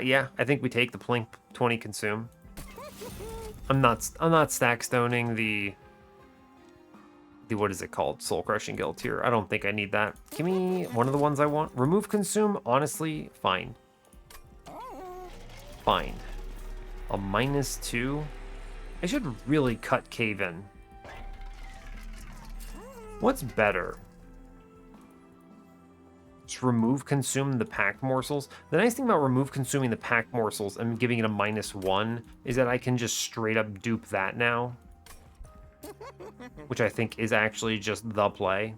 Yeah, I think we take the plink 20 consume. I'm not stack stoning the what is it called? Soul Crushing Guilt here. I don't think I need that. Give me one of the ones I want. Remove consume, honestly, fine. Fine. A -2. I should really cut Cave In. What's better? Just remove consume the packed morsels. The nice thing about remove consuming the packed morsels and giving it a -1 is that I can just straight up dupe that now. Which I think is actually just the play.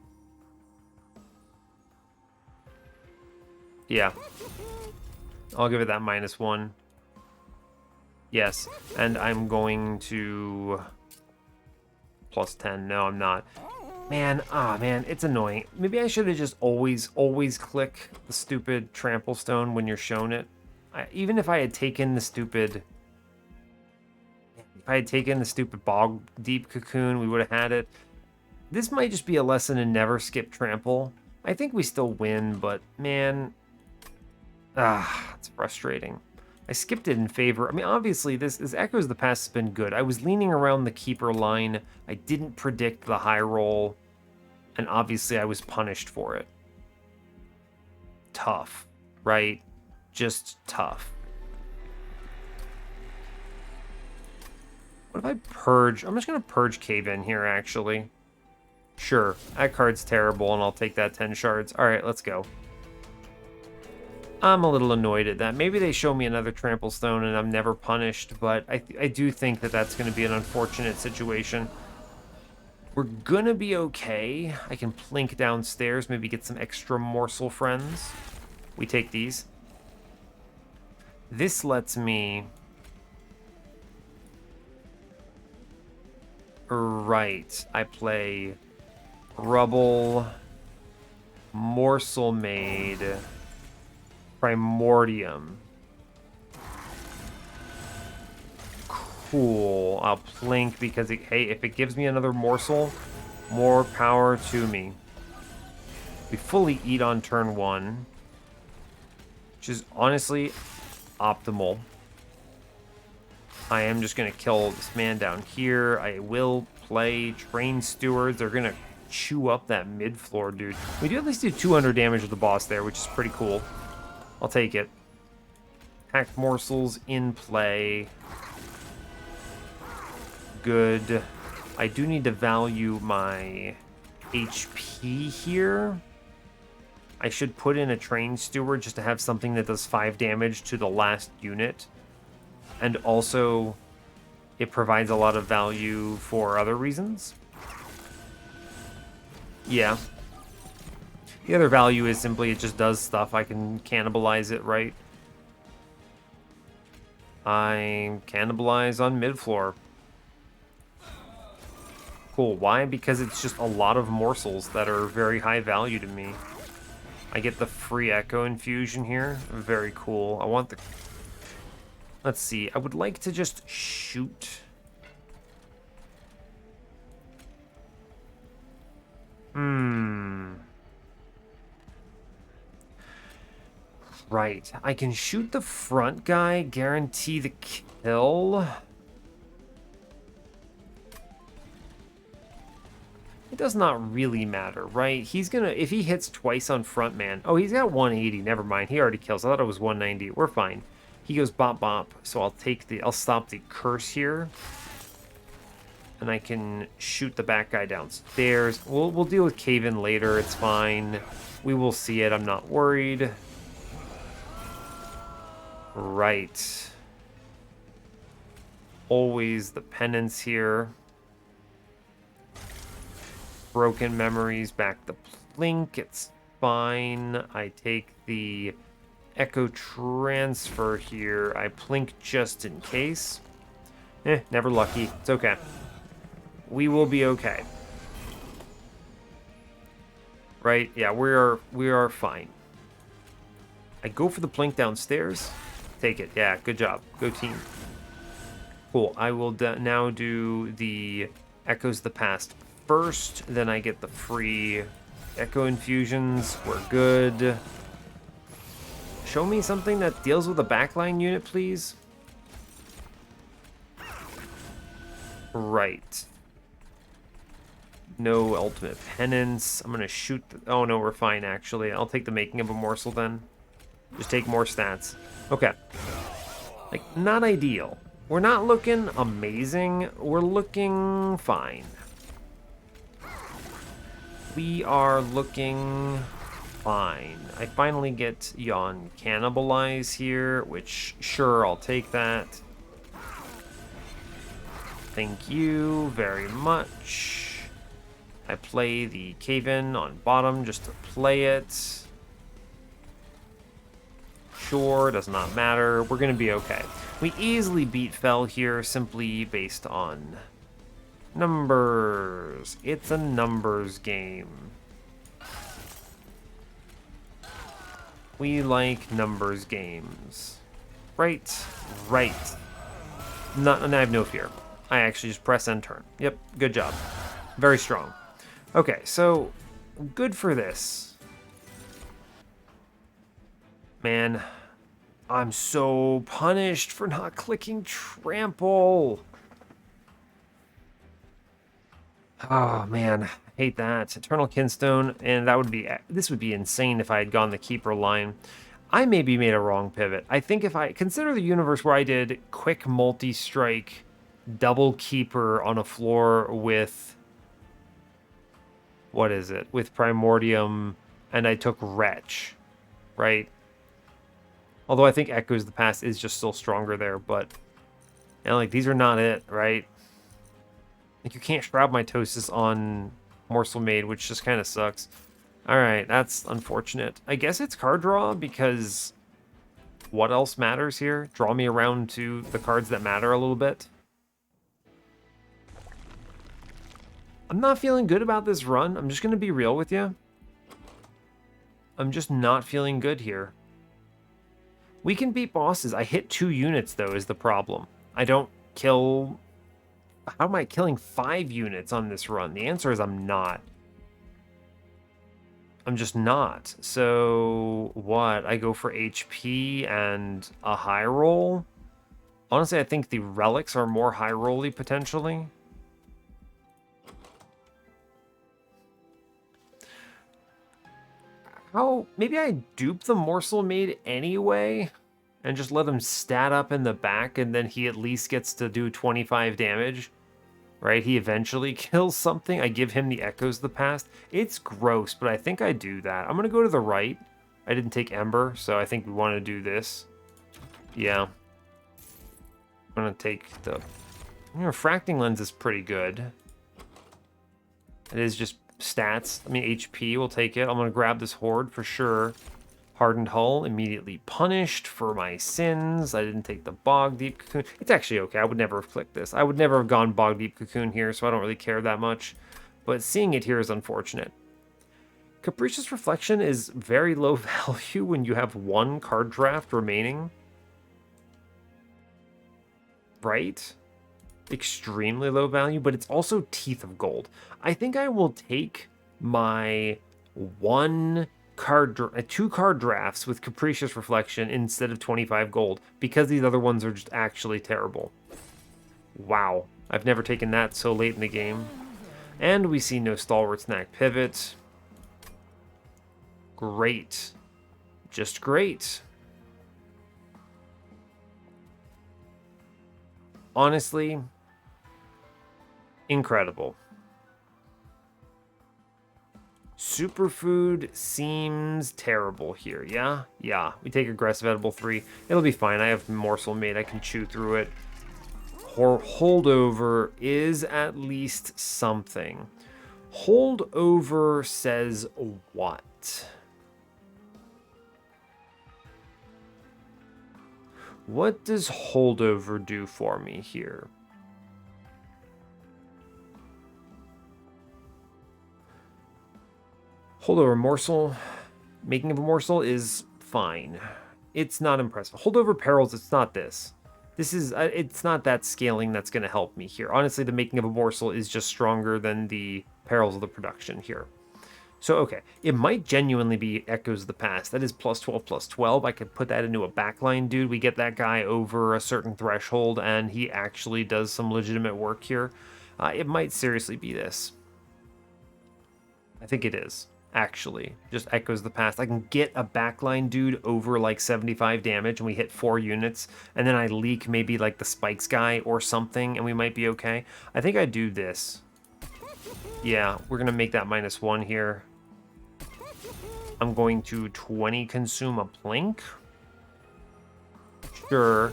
Yeah. I'll give it that -1. Yes, and I'm going to +10. No, I'm not. Man, man, it's annoying. Maybe I should have just always click the stupid trample stone when you're shown it. Even if I had taken the stupid... If I had taken the stupid bog deep cocoon, we would have had it. This might just be a lesson in never skip trample. I think we still win, but man... it's frustrating. I skipped it in favor. I mean, obviously, this Echoes of the Past has been good. I was leaning around the keeper line. I didn't predict the high roll. And obviously, I was punished for it. Tough, right? Just tough. What if I purge? I'm just going to purge Cave In here, actually. Sure, that card's terrible, and I'll take that 10 shards. All right, let's go. I'm a little annoyed at that. Maybe they show me another trample stone and I'm never punished, but I do think that that's going to be an unfortunate situation. We're going to be okay. I can plink downstairs, maybe get some extra morsel friends. We take these. This lets me... Right. I play Rubble, Morsel Maid... Primordium. Cool. I'll plink because, hey, if it gives me another morsel, more power to me. We fully eat on turn 1, which is honestly optimal. I am just going to kill this man down here. I will play Train Stewards. They're going to chew up that mid-floor, dude. We do at least do 200 damage to the boss there, which is pretty cool. I'll take it. Hacked morsels in play. Good. I do need to value my HP here. I should put in a train steward just to have something that does 5 damage to the last unit. And also, it provides a lot of value for other reasons. Yeah. The other value is simply it just does stuff. I can cannibalize it, right? I cannibalize on mid-floor. Cool. Why? Because it's just a lot of morsels that are very high value to me. I get the free echo infusion here. Very cool. I want the... Let's see. I would like to just shoot. Right. I can shoot the front guy, guarantee the kill. It does not really matter, right? He's gonna, if he hits twice on front man. Oh, he's got 180. Never mind. He already kills. I thought it was 190. We're fine. He goes bop bop. So I'll stop the curse here. And I can shoot the back guy downstairs. We'll deal with cave-in later. It's fine. We will see it. I'm not worried. Right. Always the penance here. Broken memories, back the plink. It's fine. I take the echo transfer here. I plink just in case. Never lucky. It's okay. We will be okay. Right? Yeah, we are fine. I go for the plink downstairs. Take it. Yeah, good job. Go team. Cool. I will now do the Echoes of the Past first. Then I get the free Echo infusions. We're good. Show me something that deals with a backline unit, please. Right. No ultimate penance. I'm going to shoot... Oh, no, we're fine, actually. I'll take the making of a morsel, then. Just take more stats. Okay. Like, not ideal. We're not looking amazing. We're looking fine. We are looking fine. I finally get Yon Cannibalize here, which, sure, I'll take that. Thank you very much. I play the Cave-In on bottom just to play it. Sure, does not matter. We're going to be okay. We easily beat Fell here simply based on numbers. It's a numbers game. We like numbers games. Right, right. Not, and I have no fear. I actually just press and turn. Yep, good job. Very strong. Okay, so good for this. Man, I'm so punished for not clicking trample. Oh man, I hate that. Eternal Kinstone, and this would be insane if I had gone the keeper line. I maybe made a wrong pivot. I think if I consider the universe where I did quick multi-strike double keeper on a floor with, what is it? With Primordium, and I took Wretch, right? Although I think Echoes of the Past is just still stronger there, but you know, like, these are not it, right? Like, you can't Shroud Mitosis on Morsel Maid, which just kind of sucks. Alright, that's unfortunate. I guess it's card draw, because what else matters here? Draw me around to the cards that matter a little bit. I'm not feeling good about this run. I'm just going to be real with you. I'm just not feeling good here. We can beat bosses. I hit 2 units, though, is the problem. I don't kill... How am I killing 5 units on this run? The answer is I'm not. I'm just not. So, what? I go for HP and a high roll? Honestly, I think the relics are more high rolly, potentially. Maybe I dupe the Morsel Maid anyway and just let him stat up in the back, and then he at least gets to do 25 damage, right? He eventually kills something. I give him the Echoes of the Past. It's gross, but I think I do that. I'm going to go to the right. I didn't take Ember, so I think we want to do this. Yeah. I'm going to take the... Refracting Lens is pretty good. It is just stats. I mean, HP, we'll take it. I'm going to grab this Horde for sure. Hardened Hull, immediately punished for my sins. I didn't take the Bog Deep Cocoon. It's actually okay. I would never have clicked this. I would never have gone Bog Deep Cocoon here, so I don't really care that much. But seeing it here is unfortunate. Capricious Reflection is very low value when you have one card draft remaining. Right? Extremely low value, but it's also Teeth of Gold. I think I will take my two card drafts with Capricious Reflection instead of 25 gold, because these other ones are just actually terrible. Wow, I've never taken that so late in the game. And we see no Stalwart Snack Pivot. Great. Just great. Honestly, incredible. Superfood seems terrible here, yeah? Yeah, we take Aggressive Edible 3. It'll be fine. I have Morsel Maid. I can chew through it. Holdover is at least something. Holdover says what? What does Holdover do for me here? Holdover Morsel. Making of a Morsel is fine. It's not impressive. Holdover Perils, it's not this. This is, it's not that scaling that's going to help me here. Honestly, the Making of a Morsel is just stronger than the Perils of the Production here. So, okay, it might genuinely be Echoes of the Past. That is +12/+12. I could put that into a backline, dude. We get that guy over a certain threshold, and he actually does some legitimate work here. It might seriously be this. I think it is, actually. Just Echoes of the Past. I can get a backline dude over like 75 damage, and we hit 4 units, and then I leak maybe like the Spikes guy or something, and we might be okay. I think I do this. Yeah, we're going to make that -1 here. I'm going to 20 consume a Plink. Sure.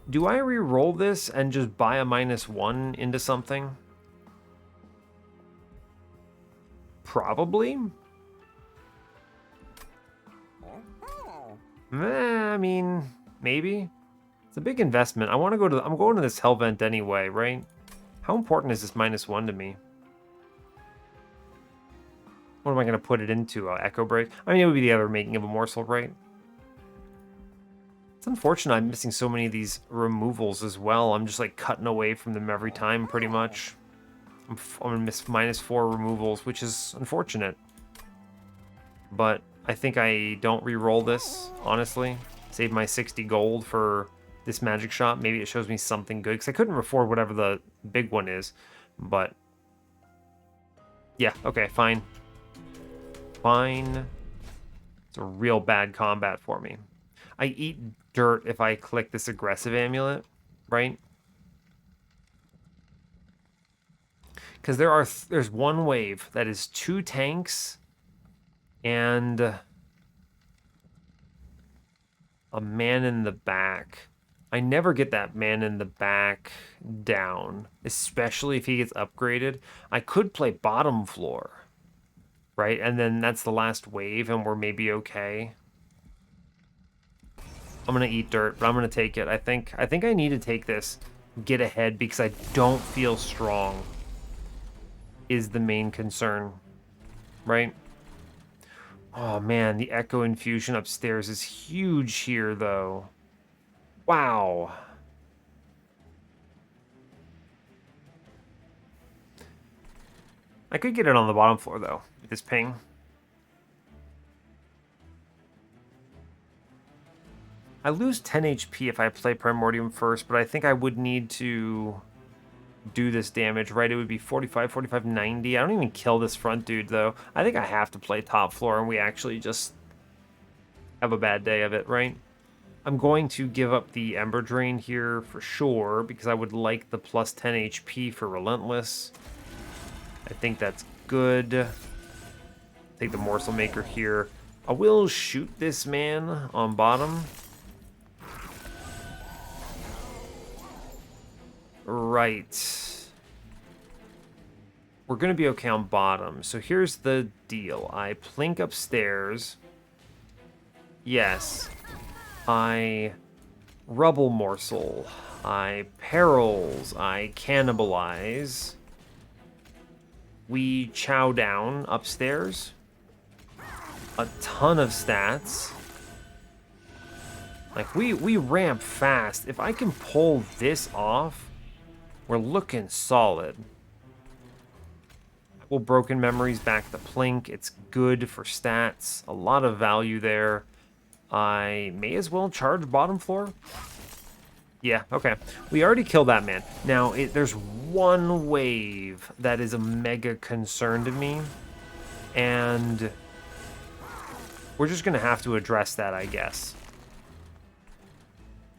Do I re-roll this and just buy a -1 into something? Probably. I mean, maybe. It's a big investment. I want to go to... I'm going to this Hellvent anyway, right? How important is this -1 to me? What am I going to put it into? Echo Break? I mean, it would be the other Making of a Morsel, right? It's unfortunate I'm missing so many of these removals as well. I'm just like cutting away from them every time, pretty much. I'm going to miss -4 removals, which is unfortunate. But I think I don't re-roll this, honestly. Save my 60 gold for this magic shot. Maybe it shows me something good, because I couldn't afford whatever the big one is. But yeah, okay, fine. Fine. It's a real bad combat for me. I eat dirt if I click this aggressive amulet, right? Because there's one wave that is 2 tanks and a man in the back. I never get that man in the back down, especially if he gets upgraded. I could play bottom floor. Right, and then that's the last wave, and we're maybe okay. I'm gonna eat dirt, but I'm gonna take it. I think I need to take this, get ahead, because I don't feel strong. Is the main concern, right? Oh man, the Echo Infusion upstairs is huge here, though. Wow. I could get it on the bottom floor, though. This ping. I lose 10 HP if I play Primordium first, but I think I would need to do this damage, right? It would be 45, 45, 90. I don't even kill this front dude, though. I think I have to play top floor, and we actually just have a bad day of it, right? I'm going to give up the Ember Drain here for sure, because I would like the plus 10 HP for Relentless. I think that's good. Take the Morsel Maker here. I will shoot this man on bottom. Right. We're going to be okay on bottom. So here's the deal. I plink upstairs. Yes. I Rubble Morsel. I Perils. I Cannibalize. We chow down upstairs. A ton of stats. Like, we ramp fast. If I can pull this off, we're looking solid. Well, Broken Memories back the plink. It's good for stats. A lot of value there. I may as well charge bottom floor. Yeah, okay. We already killed that man. Now, there's one wave that is a mega concern to me. And we're just going to have to address that, I guess.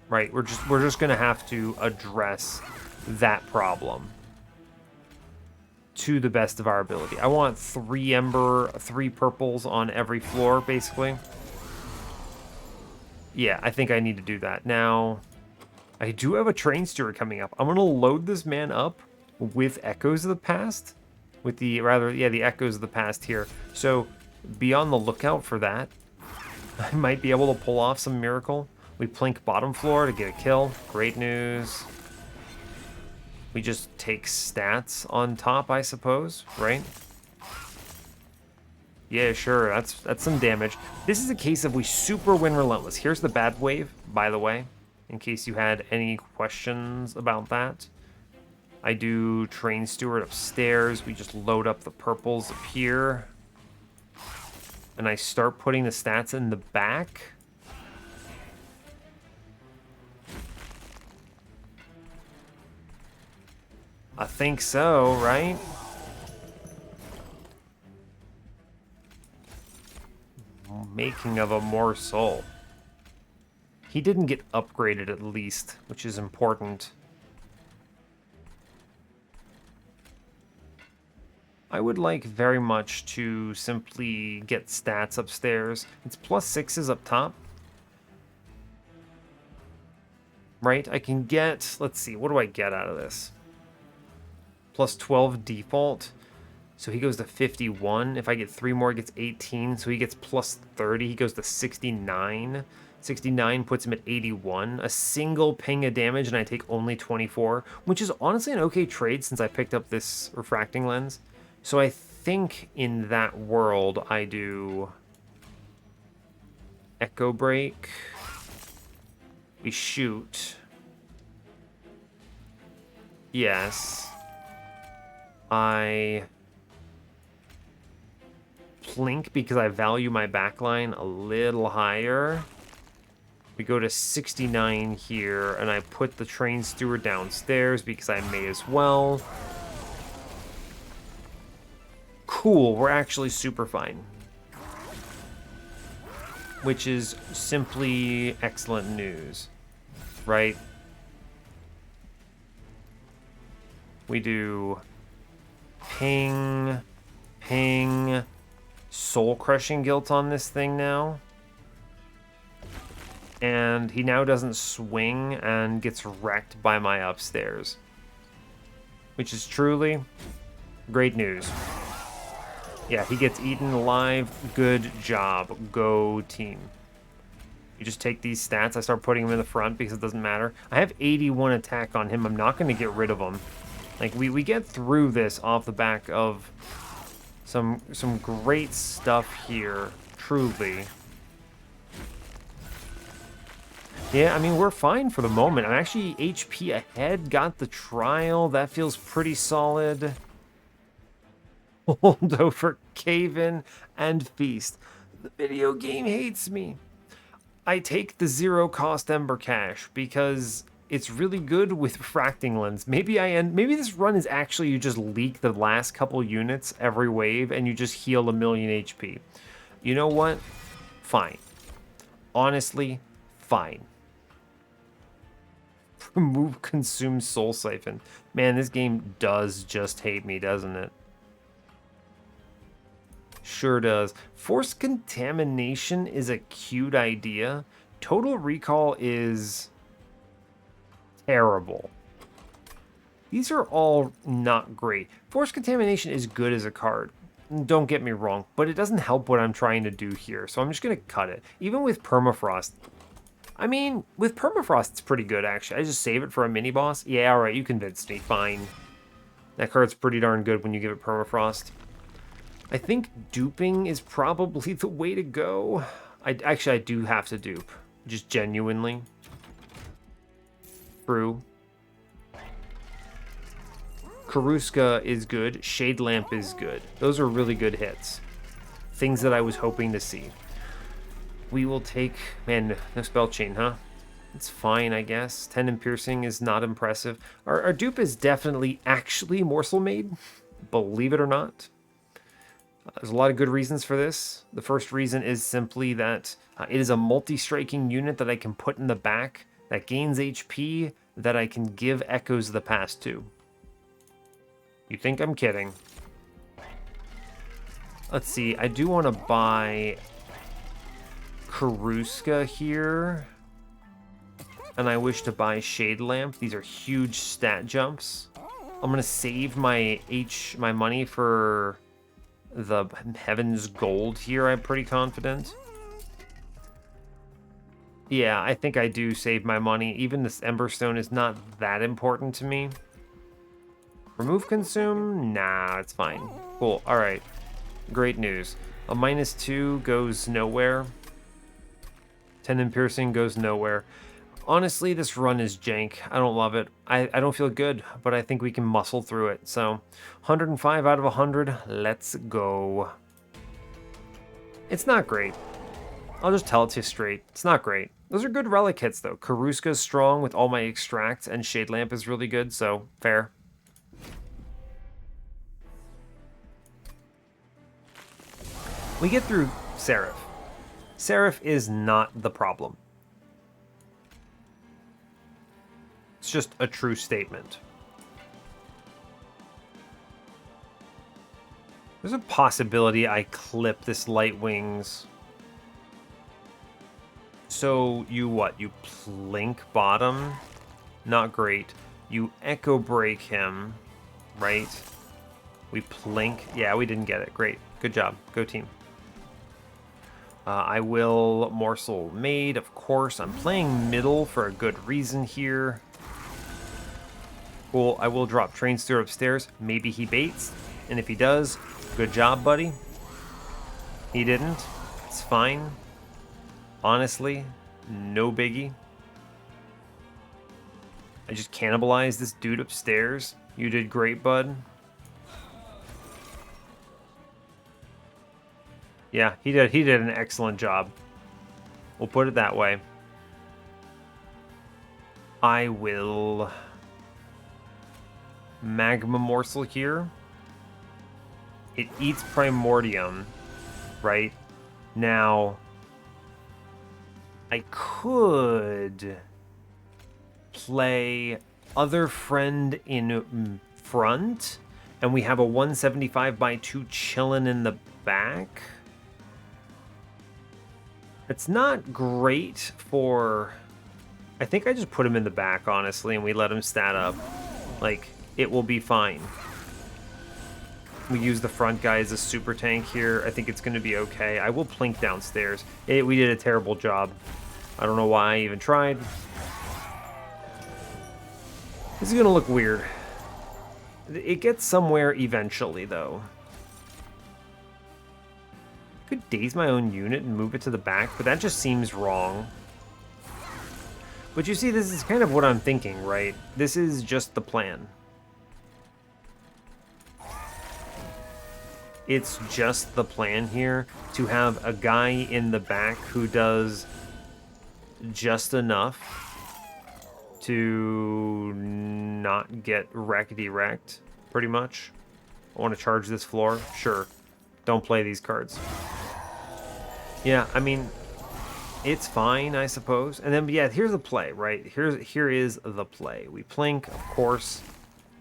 Right, we're just going to have to address that problem to the best of our ability. I want 3 Ember, 3 purples on every floor, basically. Yeah, I think I need to do that. Now, I do have a Train Steward coming up. I'm going to load this man up with Echoes of the Past. With the, the Echoes of the Past here. So, be on the lookout for that. I might be able to pull off some miracle. We plink bottom floor to get a kill. Great news. We just take stats on top, I suppose, right? Yeah, sure, that's some damage. This is a case of we super win Relentless. Here's the bad wave, by the way, in case you had any questions about that. I do Train Steward upstairs. We just load up the purples up here. And I start putting the stats in the back. I think so, right? Making of a Morsel. He didn't get upgraded at least, which is important. I would like very much to simply get stats upstairs. It's plus 6s up top. Right? I can get, let's see, what do I get out of this? Plus 12 default. So he goes to 51. If I get 3 more, he gets 18. So he gets plus 30. He goes to 69. 69 puts him at 81. A single ping of damage, and I take only 24, which is honestly an okay trade since I picked up this refracting lens. So I think in that world, I do Echo Break. We shoot. Yes. I plink because I value my backline a little higher. We go to 69 here, and I put the Train Steward downstairs because I may as well. Cool, we're actually super fine. Which is simply excellent news, right? We do ping, ping, soul crushing guilt on this thing now. And he now doesn't swing and gets wrecked by my upstairs. Which is truly great news. Yeah, he gets eaten alive. Good job. Go team. You just take these stats. I start putting him in the front because it doesn't matter. I have 81 attack on him. I'm not going to get rid of him. Like, we get through this off the back of some great stuff here. Truly. Yeah, I mean, we're fine for the moment. I'm actually HP ahead. Got the trial. That feels pretty solid. Hold over, cave in, and feast. The video game hates me. I take the 0 cost Ember Cash because it's really good with refracting lens. Maybe this run is actually you just leak the last couple units every wave and you just heal 1,000,000 HP. You know what? Fine. Honestly, fine. Remove consume soul siphon. Man, this game does just hate me, doesn't it? Sure does. Forced contamination is a cute idea. Total recall is terrible. These are all not great. Forced contamination is good as a card. Don't get me wrong, but it doesn't help what I'm trying to do here, so I'm just going to cut it. Even with permafrost. I mean, with permafrost, it's pretty good, actually. I just save it for a mini-boss. Yeah, alright, you convinced me. Fine. That card's pretty darn good when you give it permafrost. I think duping is probably the way to go. I do have to dupe. Just genuinely. True. Karuska is good. Shade Lamp is good. Those are really good hits. Things that I was hoping to see. We will take... Man, no spell chain, huh? It's fine, I guess. 10 in piercing is not impressive. Our dupe is definitely actually Morsel Made. Believe it or not. There's a lot of good reasons for this. The first reason is simply that it is a multi-striking unit that I can put in the back that gains HP that I can give Echoes of the Past to. You think I'm kidding? Let's see. I do want to buy Karuska here. And I wish to buy Shade Lamp. These are huge stat jumps. I'm going to save my money for the Heaven's Gold here, I'm pretty confident. Yeah, I think I do save my money. Even this Emberstone is not that important to me. Remove consume? Nah, it's fine. Cool, alright. Great news. A -2 goes nowhere. 10 in piercing goes nowhere. Honestly, this run is jank. I don't love it. I don't feel good, but I think we can muscle through it. So, 105 out of 100. Let's go. It's not great. I'll just tell it to you straight. It's not great. Those are good relic hits, though. Karuska's strong with all my extracts, and Shade Lamp is really good, so fair. We get through Seraph. Seraph is not the problem. It's just a true statement. There's a possibility I clip this Light Wings. So you what? You plink bottom? Not great. You echo break him, right? We plink. Yeah, we didn't get it. Great. Good job. Go team. I will Morsel Made, of course. I'm playing middle for a good reason here. Cool, I will drop Train Steer upstairs. Maybe he baits, and if he does, good job, buddy. He didn't. It's fine. Honestly, no biggie. I just cannibalized this dude upstairs. You did great, bud. Yeah, he did an excellent job. We'll put it that way. I will Magma Morsel here. It eats Primordium, right? Now, I could play Other Friend in front, and we have a 175x2 chilling in the back. It's not great for... I think I just put him in the back, honestly, and we let him stat up. Like, it will be fine. We use the front guy as a super tank here. I think it's going to be okay. I will plink downstairs. We did a terrible job. I don't know why I even tried. This is going to look weird. It gets somewhere eventually, though. I could daze my own unit and move it to the back, but that just seems wrong. But you see, this is kind of what I'm thinking, right? This is just the plan. It's just the plan here to have a guy in the back who does just enough to not get wrecked, pretty much. I want to charge this floor. Sure. Don't play these cards. Yeah, I mean, it's fine, I suppose. And then, yeah, here's the play, right? Here is the play. We plink, of course.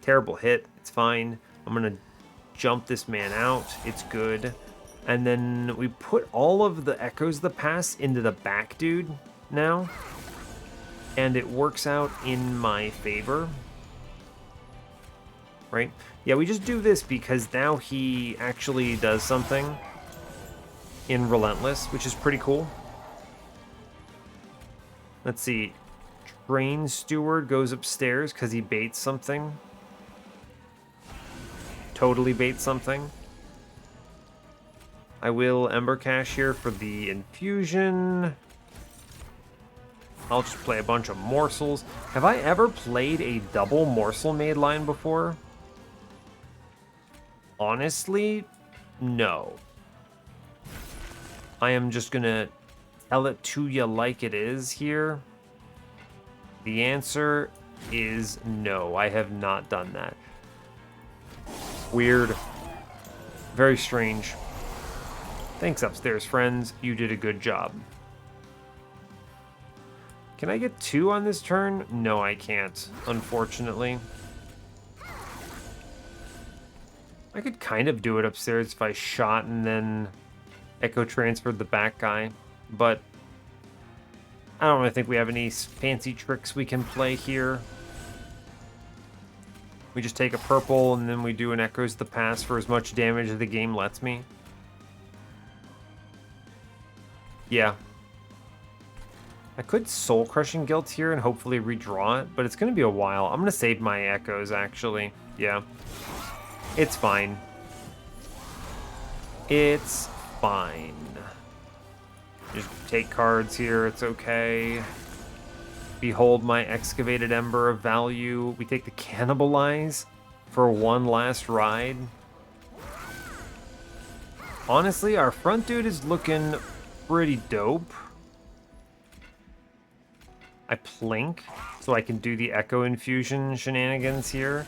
Terrible hit. It's fine. I'm going to jump this man out. It's good. And then we put all of the Echoes of the Past into the back dude now. And it works out in my favor. Right? Yeah, we just do this because now he actually does something in Relentless, which is pretty cool. Let's see. Train Steward goes upstairs because he baits something. Totally baits something. I will Ember Cash here for the infusion. I'll just play a bunch of morsels. Have I ever played a double morsel made line before? Honestly, no. I am just gonna tell it to you like it is here. The answer is no. I have not done that. Weird. Very strange. Thanks upstairs, friends. You did a good job. Can I get 2 on this turn? No, I can't, unfortunately. I could kind of do it upstairs if I shot and then Echo transferred the back guy, but I don't really think we have any fancy tricks we can play here. We just take a purple and then we do an Echoes of the Past for as much damage as the game lets me. Yeah. I could Soul Crushing Guilt here and hopefully redraw it, but it's going to be a while. I'm going to save my Echoes, actually. Yeah. It's fine. It's fine. Just take cards here. It's okay. Behold my Excavated Ember of value. We take the Cannibalize for one last ride. Honestly, our front dude is looking pretty dope. I plink so I can do the Echo Infusion shenanigans here.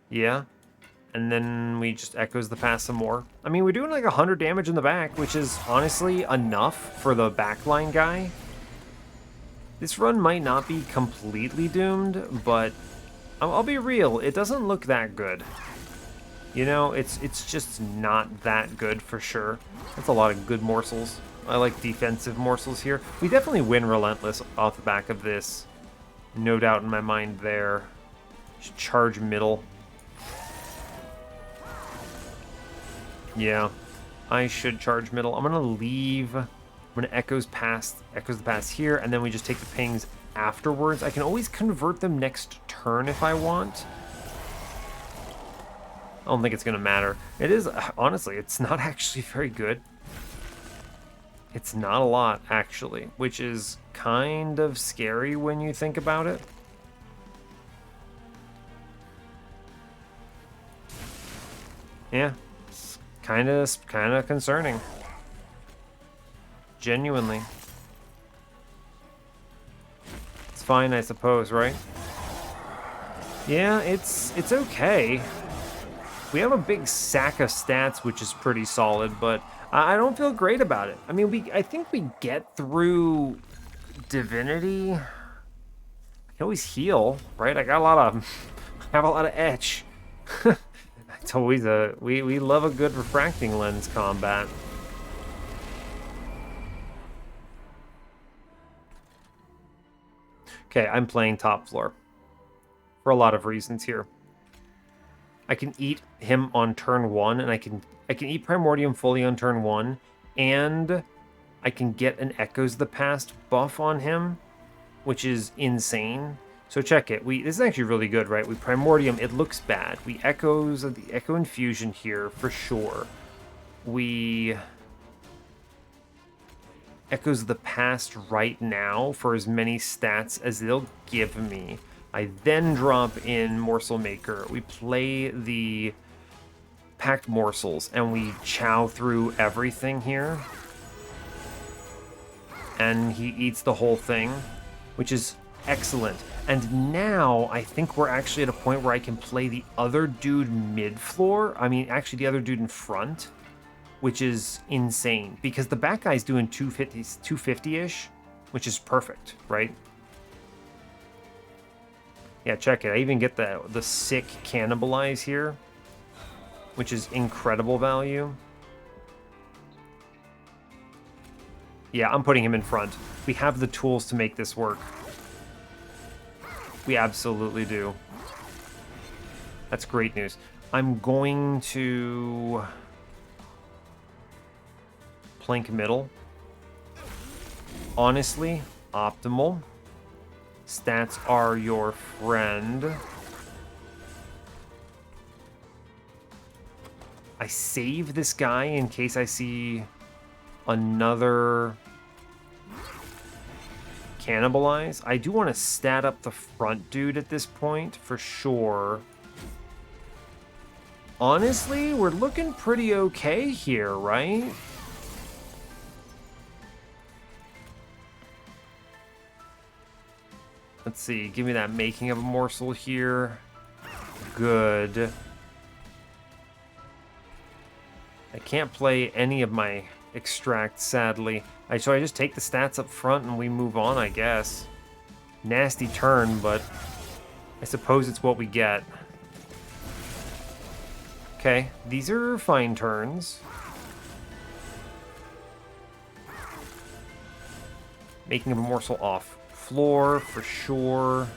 Yeah. And then we just Echoes the Past some more. I mean, we're doing like 100 damage in the back, which is honestly enough for the backline guy. This run might not be completely doomed, but I'll be real, it doesn't look that good. You know, it's just not that good for sure. That's a lot of good morsels. I like defensive morsels here. We definitely win Relentless off the back of this. No doubt in my mind there. Just charge middle. Yeah, I should charge middle. I'm gonna leave. I'm gonna Echoes the Past here, and then we just take the pings afterwards. I can always convert them next turn if I want. I don't think it's gonna matter. It is, honestly, it's not actually very good. It's not a lot, actually, which is kind of scary when you think about it. Yeah. Kind of concerning. Genuinely. It's fine, I suppose, right? Yeah, it's okay. We have a big sack of stats, which is pretty solid, but I don't feel great about it. I mean, I think we get through Divinity. I can always heal, right? I have a lot of etch. It's always we love a good refracting lens combat. Okay, I'm playing top floor for a lot of reasons here. I can eat him on turn 1, and I can eat Primordium fully on turn 1, and I can get an Echoes of the Past buff on him, which is insane. So check it. This is actually really good, right? We Primordium, it looks bad. We Echoes of the Echo Infusion here for sure. We Echoes of the Past right now for as many stats as they'll give me. I then drop in Morsel Maker. We play the Packed Morsels, and we chow through everything here. And he eats the whole thing. which is excellent. And now I think we're actually at a point where I can play the other dude mid-floor. I mean, actually the other dude in front, which is insane because the back guy's doing 250-ish, which is perfect, right? Yeah, check it. I even get the sick cannibalize here, which is incredible value. Yeah, I'm putting him in front. We have the tools to make this work. We absolutely do. That's great news. I'm going to plink middle. Honestly, optimal. Stats are your friend. I save this guy in case I see another cannibalize. I do want to stat up the front dude at this point for sure. Honestly, we're looking pretty okay here, right? Let's see, give me that making of a morsel here. Good. I can't play any of my extract, sadly. So I just take the stats up front and we move on, I guess. Nasty turn, but I suppose it's what we get. Okay, these are fine turns. Making of a morsel off floor for sure.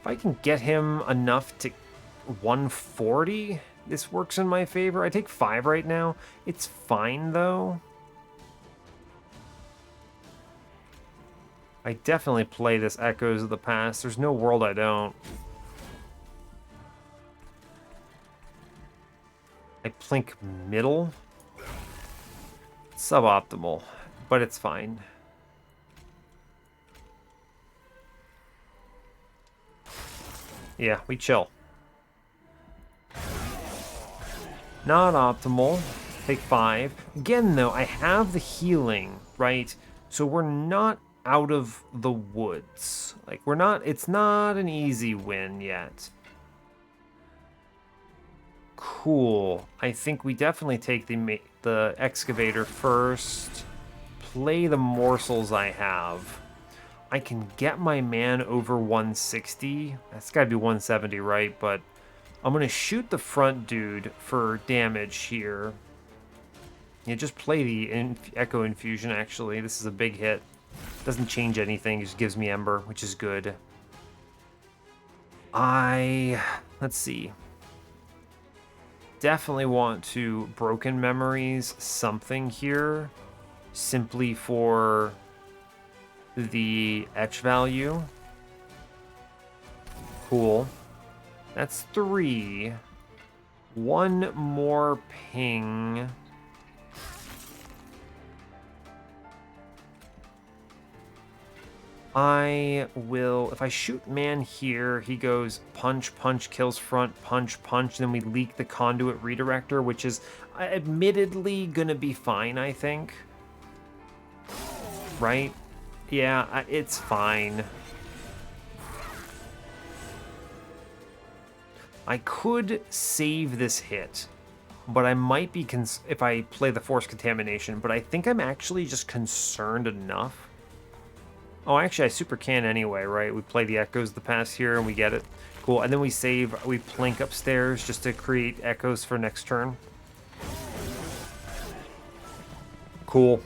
If I can get him enough to 140, this works in my favor. I take 5 right now. It's fine though. I definitely play this Echoes of the Past. There's no world I don't. I plink middle. Suboptimal, but it's fine. Yeah, we chill. Not optimal. Take 5. Again, though, I have the healing, right? So we're not out of the woods. Like, we're not... It's not an easy win yet. Cool. I think we definitely take the excavator first. Play the morsels I have. I can get my man over 160. That's got to be 170, right? But I'm going to shoot the front dude for damage here. Yeah, just play the Echo Infusion, actually. This is a big hit. Doesn't change anything. It just gives me Ember, which is good. Let's see. Definitely want to Broken Memories something here. Simply for the etch value. Cool. That's 3. One more ping. I will, if I shoot man here, he goes punch, punch, kills front, punch, punch, then we leak the conduit redirector, which is admittedly gonna be fine, I think. Right? Yeah, it's fine. I could save this hit, but I might be, if I play the Force Contamination, but I think I'm actually just concerned enough. Oh, actually, I super can anyway, right? We play the Echoes of the Past here, and we get it. Cool, and then we save, we plink upstairs just to create Echoes for next turn. Cool.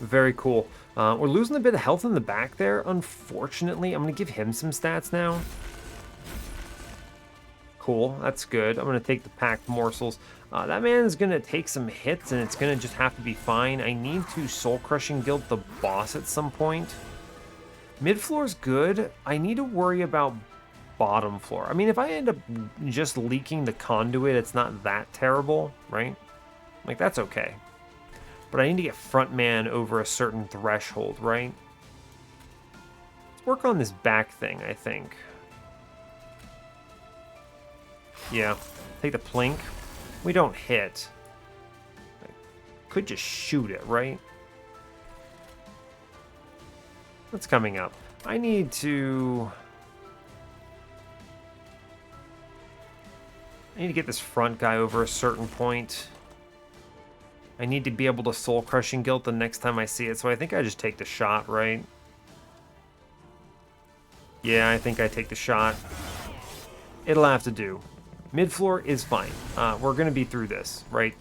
Very cool. We're losing a bit of health in the back there, unfortunately. I'm going to give him some stats now. Cool, that's good. I'm going to take the packed morsels. That man's going to take some hits, and it's going to just have to be fine. I need to Soul Crushing Guild the boss at some point. Mid floor's good. I need to worry about bottom floor. I mean, if I end up just leaking the conduit, it's not that terrible, right? Like, that's okay. But I need to get front man over a certain threshold, right? Let's work on this back thing, I think. Yeah, take the plink. We don't hit. could just shoot it, right? What's coming up? I need to get this front guy over a certain point. I need to be able to Soul Crushing Guilt the next time I see it, so I think I just take the shot, right? Yeah, I think I take the shot. It'll have to do. Mid-floor is fine. We're going to be through this, right?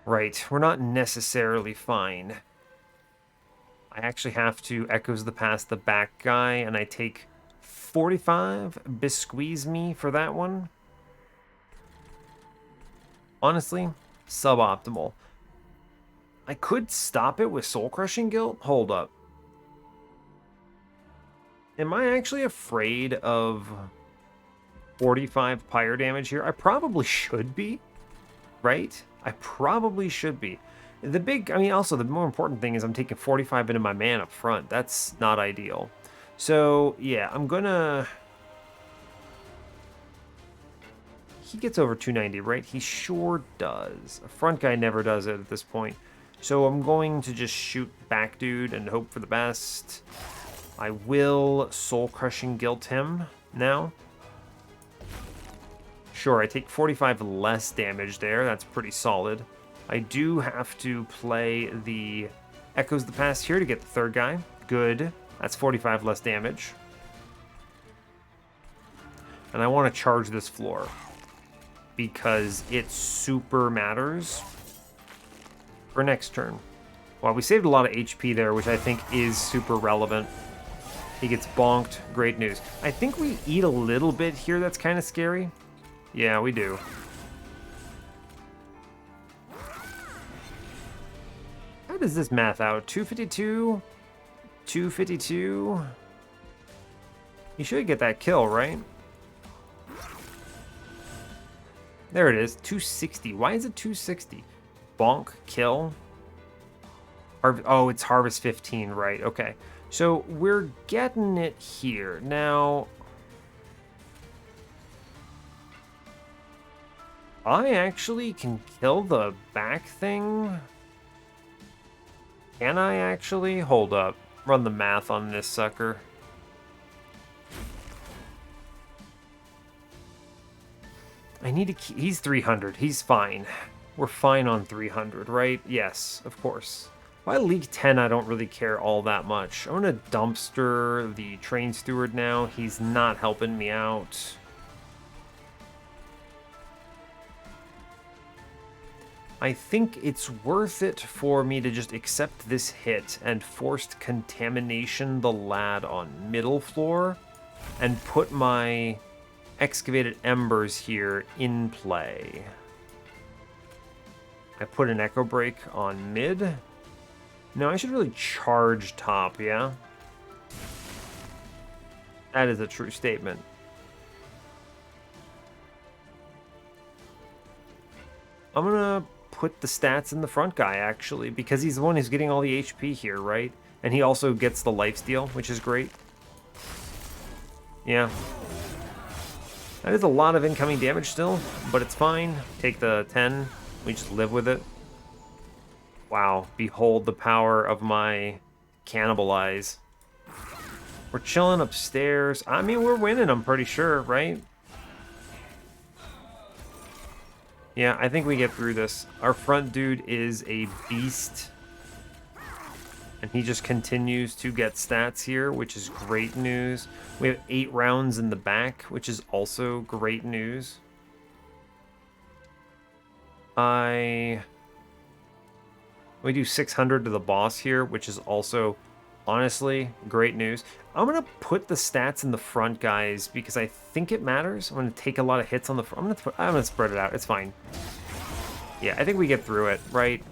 Right, we're not necessarily fine. I actually have to Echoes the Past the back guy, and I take 45. Besqueeze me for that one. Honestly, suboptimal. I could stop it with Soul Crushing Guilt. Hold up. Am I actually afraid of 45 pyre damage here? I probably should be, right? I probably should be. Also the more important thing is I'm taking 45 into my man up front. That's not ideal. So, yeah, I'm gonna... He gets over 290, right? He sure does. A front guy never does it at this point. So I'm going to just shoot back dude and hope for the best. I will Soul Crushing Guilt him now. Sure, I take 45 less damage there. That's pretty solid. I do have to play the Echoes the Past here to get the third guy. Good. That's 45 less damage. And I want to charge this floor because it super matters for next turn. Well, we saved a lot of HP there, which I think is super relevant. He gets bonked. Great news. I think we eat a little bit here. That's kind of scary. Yeah, we do. How does this math out? 252? 252? You should get that kill, right? There it is. 260. Why is it 260? Bonk, kill. Oh, it's Harvest 15, right. Okay. So we're getting it here. Now, I actually can kill the back thing. Can I actually? Hold up. Run the math on this sucker. I need to keep... He's 300. He's fine. We're fine on 300, right? Yes, of course. If I leak 10, I don't really care all that much. I'm going to dumpster the train steward now. He's not helping me out. I think it's worth it for me to just accept this hit and Forced Contamination the lad on middle floor and put my Excavated Embers here in play. I put an Echo Break on mid. No, I should really charge top, yeah? That is a true statement. I'm gonna put the stats in the front guy, actually, because he's the one who's getting all the HP here, right? And he also gets the lifesteal, which is great. Yeah. That is a lot of incoming damage still, but it's fine. Take the 10. We just live with it. Wow. Behold the power of my Cannibalize. We're chilling upstairs. I mean, we're winning, I'm pretty sure, right? Yeah, I think we get through this. Our front dude is a beast. And he just continues to get stats here, which is great news. We have 8 rounds in the back, which is also great news. We do 600 to the boss here, which is also, honestly, great news. I'm going to put the stats in the front, guys, because I think it matters. I'm going to take a lot of hits on the front. I'm going to spread it out. It's fine. Yeah, I think we get through it, right?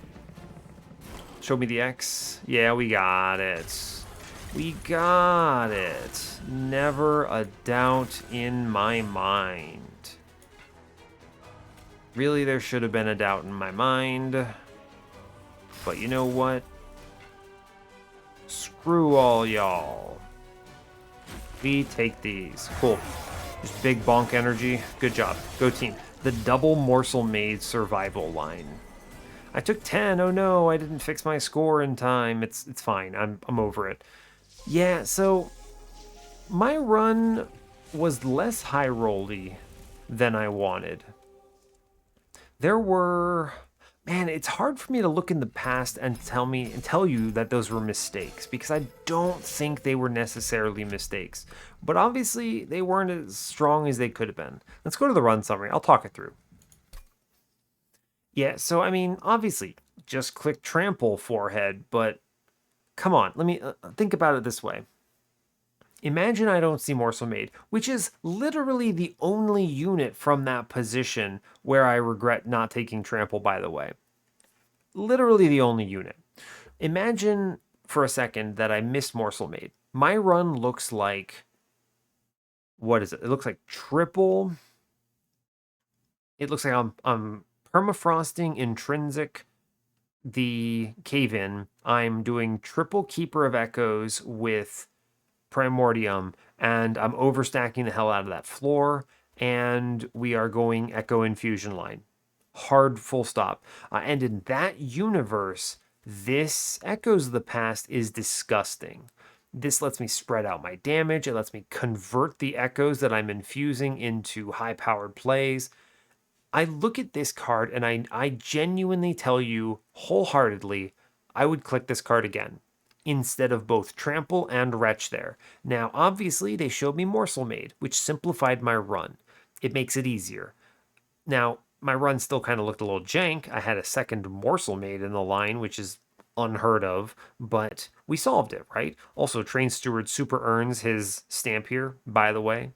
Show me the X. Yeah, we got it. We got it. Never a doubt in my mind. Really, there should have been a doubt in my mind. But you know what? Screw all y'all. We take these. Cool. Just big bonk energy. Good job. Go team. The double morsel made survival line. I took 10. Oh no, I didn't fix my score in time. It's fine. I'm over it. Yeah, so my run was less high rolly than I wanted. There were, man, it's hard for me to look in the past and tell you that those were mistakes because I don't think they were necessarily mistakes. But obviously they weren't as strong as they could have been. Let's go to the run summary. I'll talk it through. Yeah, so I mean, obviously, just click trample forehead, but come on, let me think about it this way. Imagine I don't see Morsel Made, which is literally the only unit from that position where I regret not taking trample, by the way. Literally the only unit. Imagine for a second that I missed Morsel Made. My run looks like, what is it? It looks like triple. It looks like I'm permafrosting intrinsic the cave-in. I'm doing triple Keeper of Echoes with Primordium, and I'm overstacking the hell out of that floor, and we are going Echo Infusion line. Hard full stop. And in that universe, this Echoes of the Past is disgusting. This lets me spread out my damage. It lets me convert the echoes that I'm infusing into high-powered plays. I look at this card and I genuinely tell you wholeheartedly, I would click this card again instead of both Trample and Wretch there. Now, obviously, they showed me Morsel Made, which simplified my run. It makes it easier. Now, my run still kind of looked a little jank. I had a second Morsel Made in the line, which is unheard of, but we solved it, right? Also, Train Steward super earns his stamp here, by the way.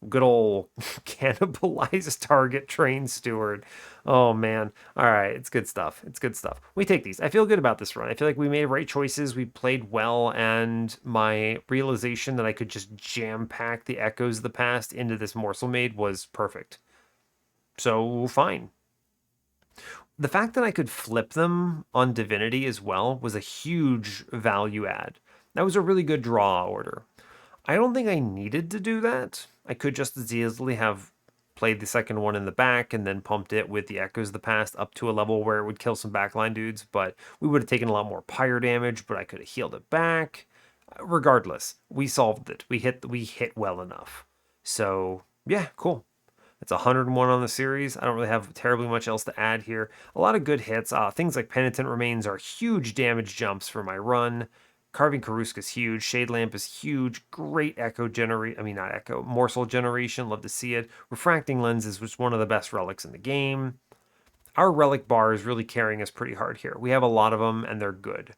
Good old cannibalized target Train Steward. Oh man. All right, it's good stuff. It's good stuff. We take these. I feel good about this run. I feel like we made right choices. We played well, and my realization that I could just jam pack the echoes of the past into this Morsel Made was perfect. So fine. The fact that I could flip them on Divinity as well was a huge value add. That was a really good draw order. I don't think I needed to do that. I could just as easily have played the second one in the back and then pumped it with the Echoes of the Past up to a level where it would kill some backline dudes, but we would have taken a lot more pyre damage, but I could have healed it back. Regardless, we solved it. We hit well enough. So, yeah, cool. It's 101 on the series. I don't really have terribly much else to add here. A lot of good hits. Things like Penitent Remains are huge damage jumps for my run. Carving Karuska is huge. Shade Lamp is huge. Great Echo generate. I mean, not Echo. Morsel generation. Love to see it. Refracting Lenses was one of the best relics in the game. Our relic bar is really carrying us pretty hard here. We have a lot of them, and they're good.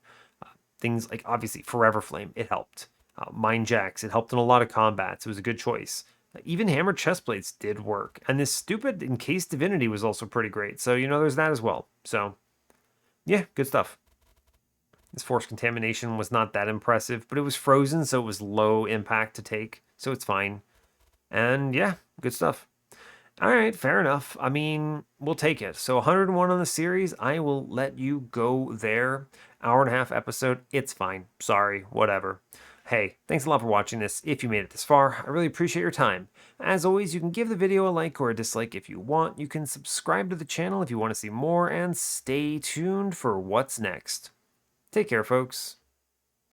Things like, obviously, Forever Flame, it helped. Mind Jacks, it helped in a lot of combats. It was a good choice. Even Hammered Chestplates did work. And this stupid Encased Divinity was also pretty great. So, there's that as well. So, yeah, good stuff. This Force Contamination was not that impressive, but it was frozen, so it was low impact to take. So it's fine. And yeah, good stuff. All right, fair enough. I mean, we'll take it. So 101 on the series. I will let you go there. Hour and a half episode. It's fine. Sorry, whatever. Hey, thanks a lot for watching this. If you made it this far, I really appreciate your time. As always, you can give the video a like or a dislike if you want. You can subscribe to the channel if you want to see more, and stay tuned for what's next. Take care, folks.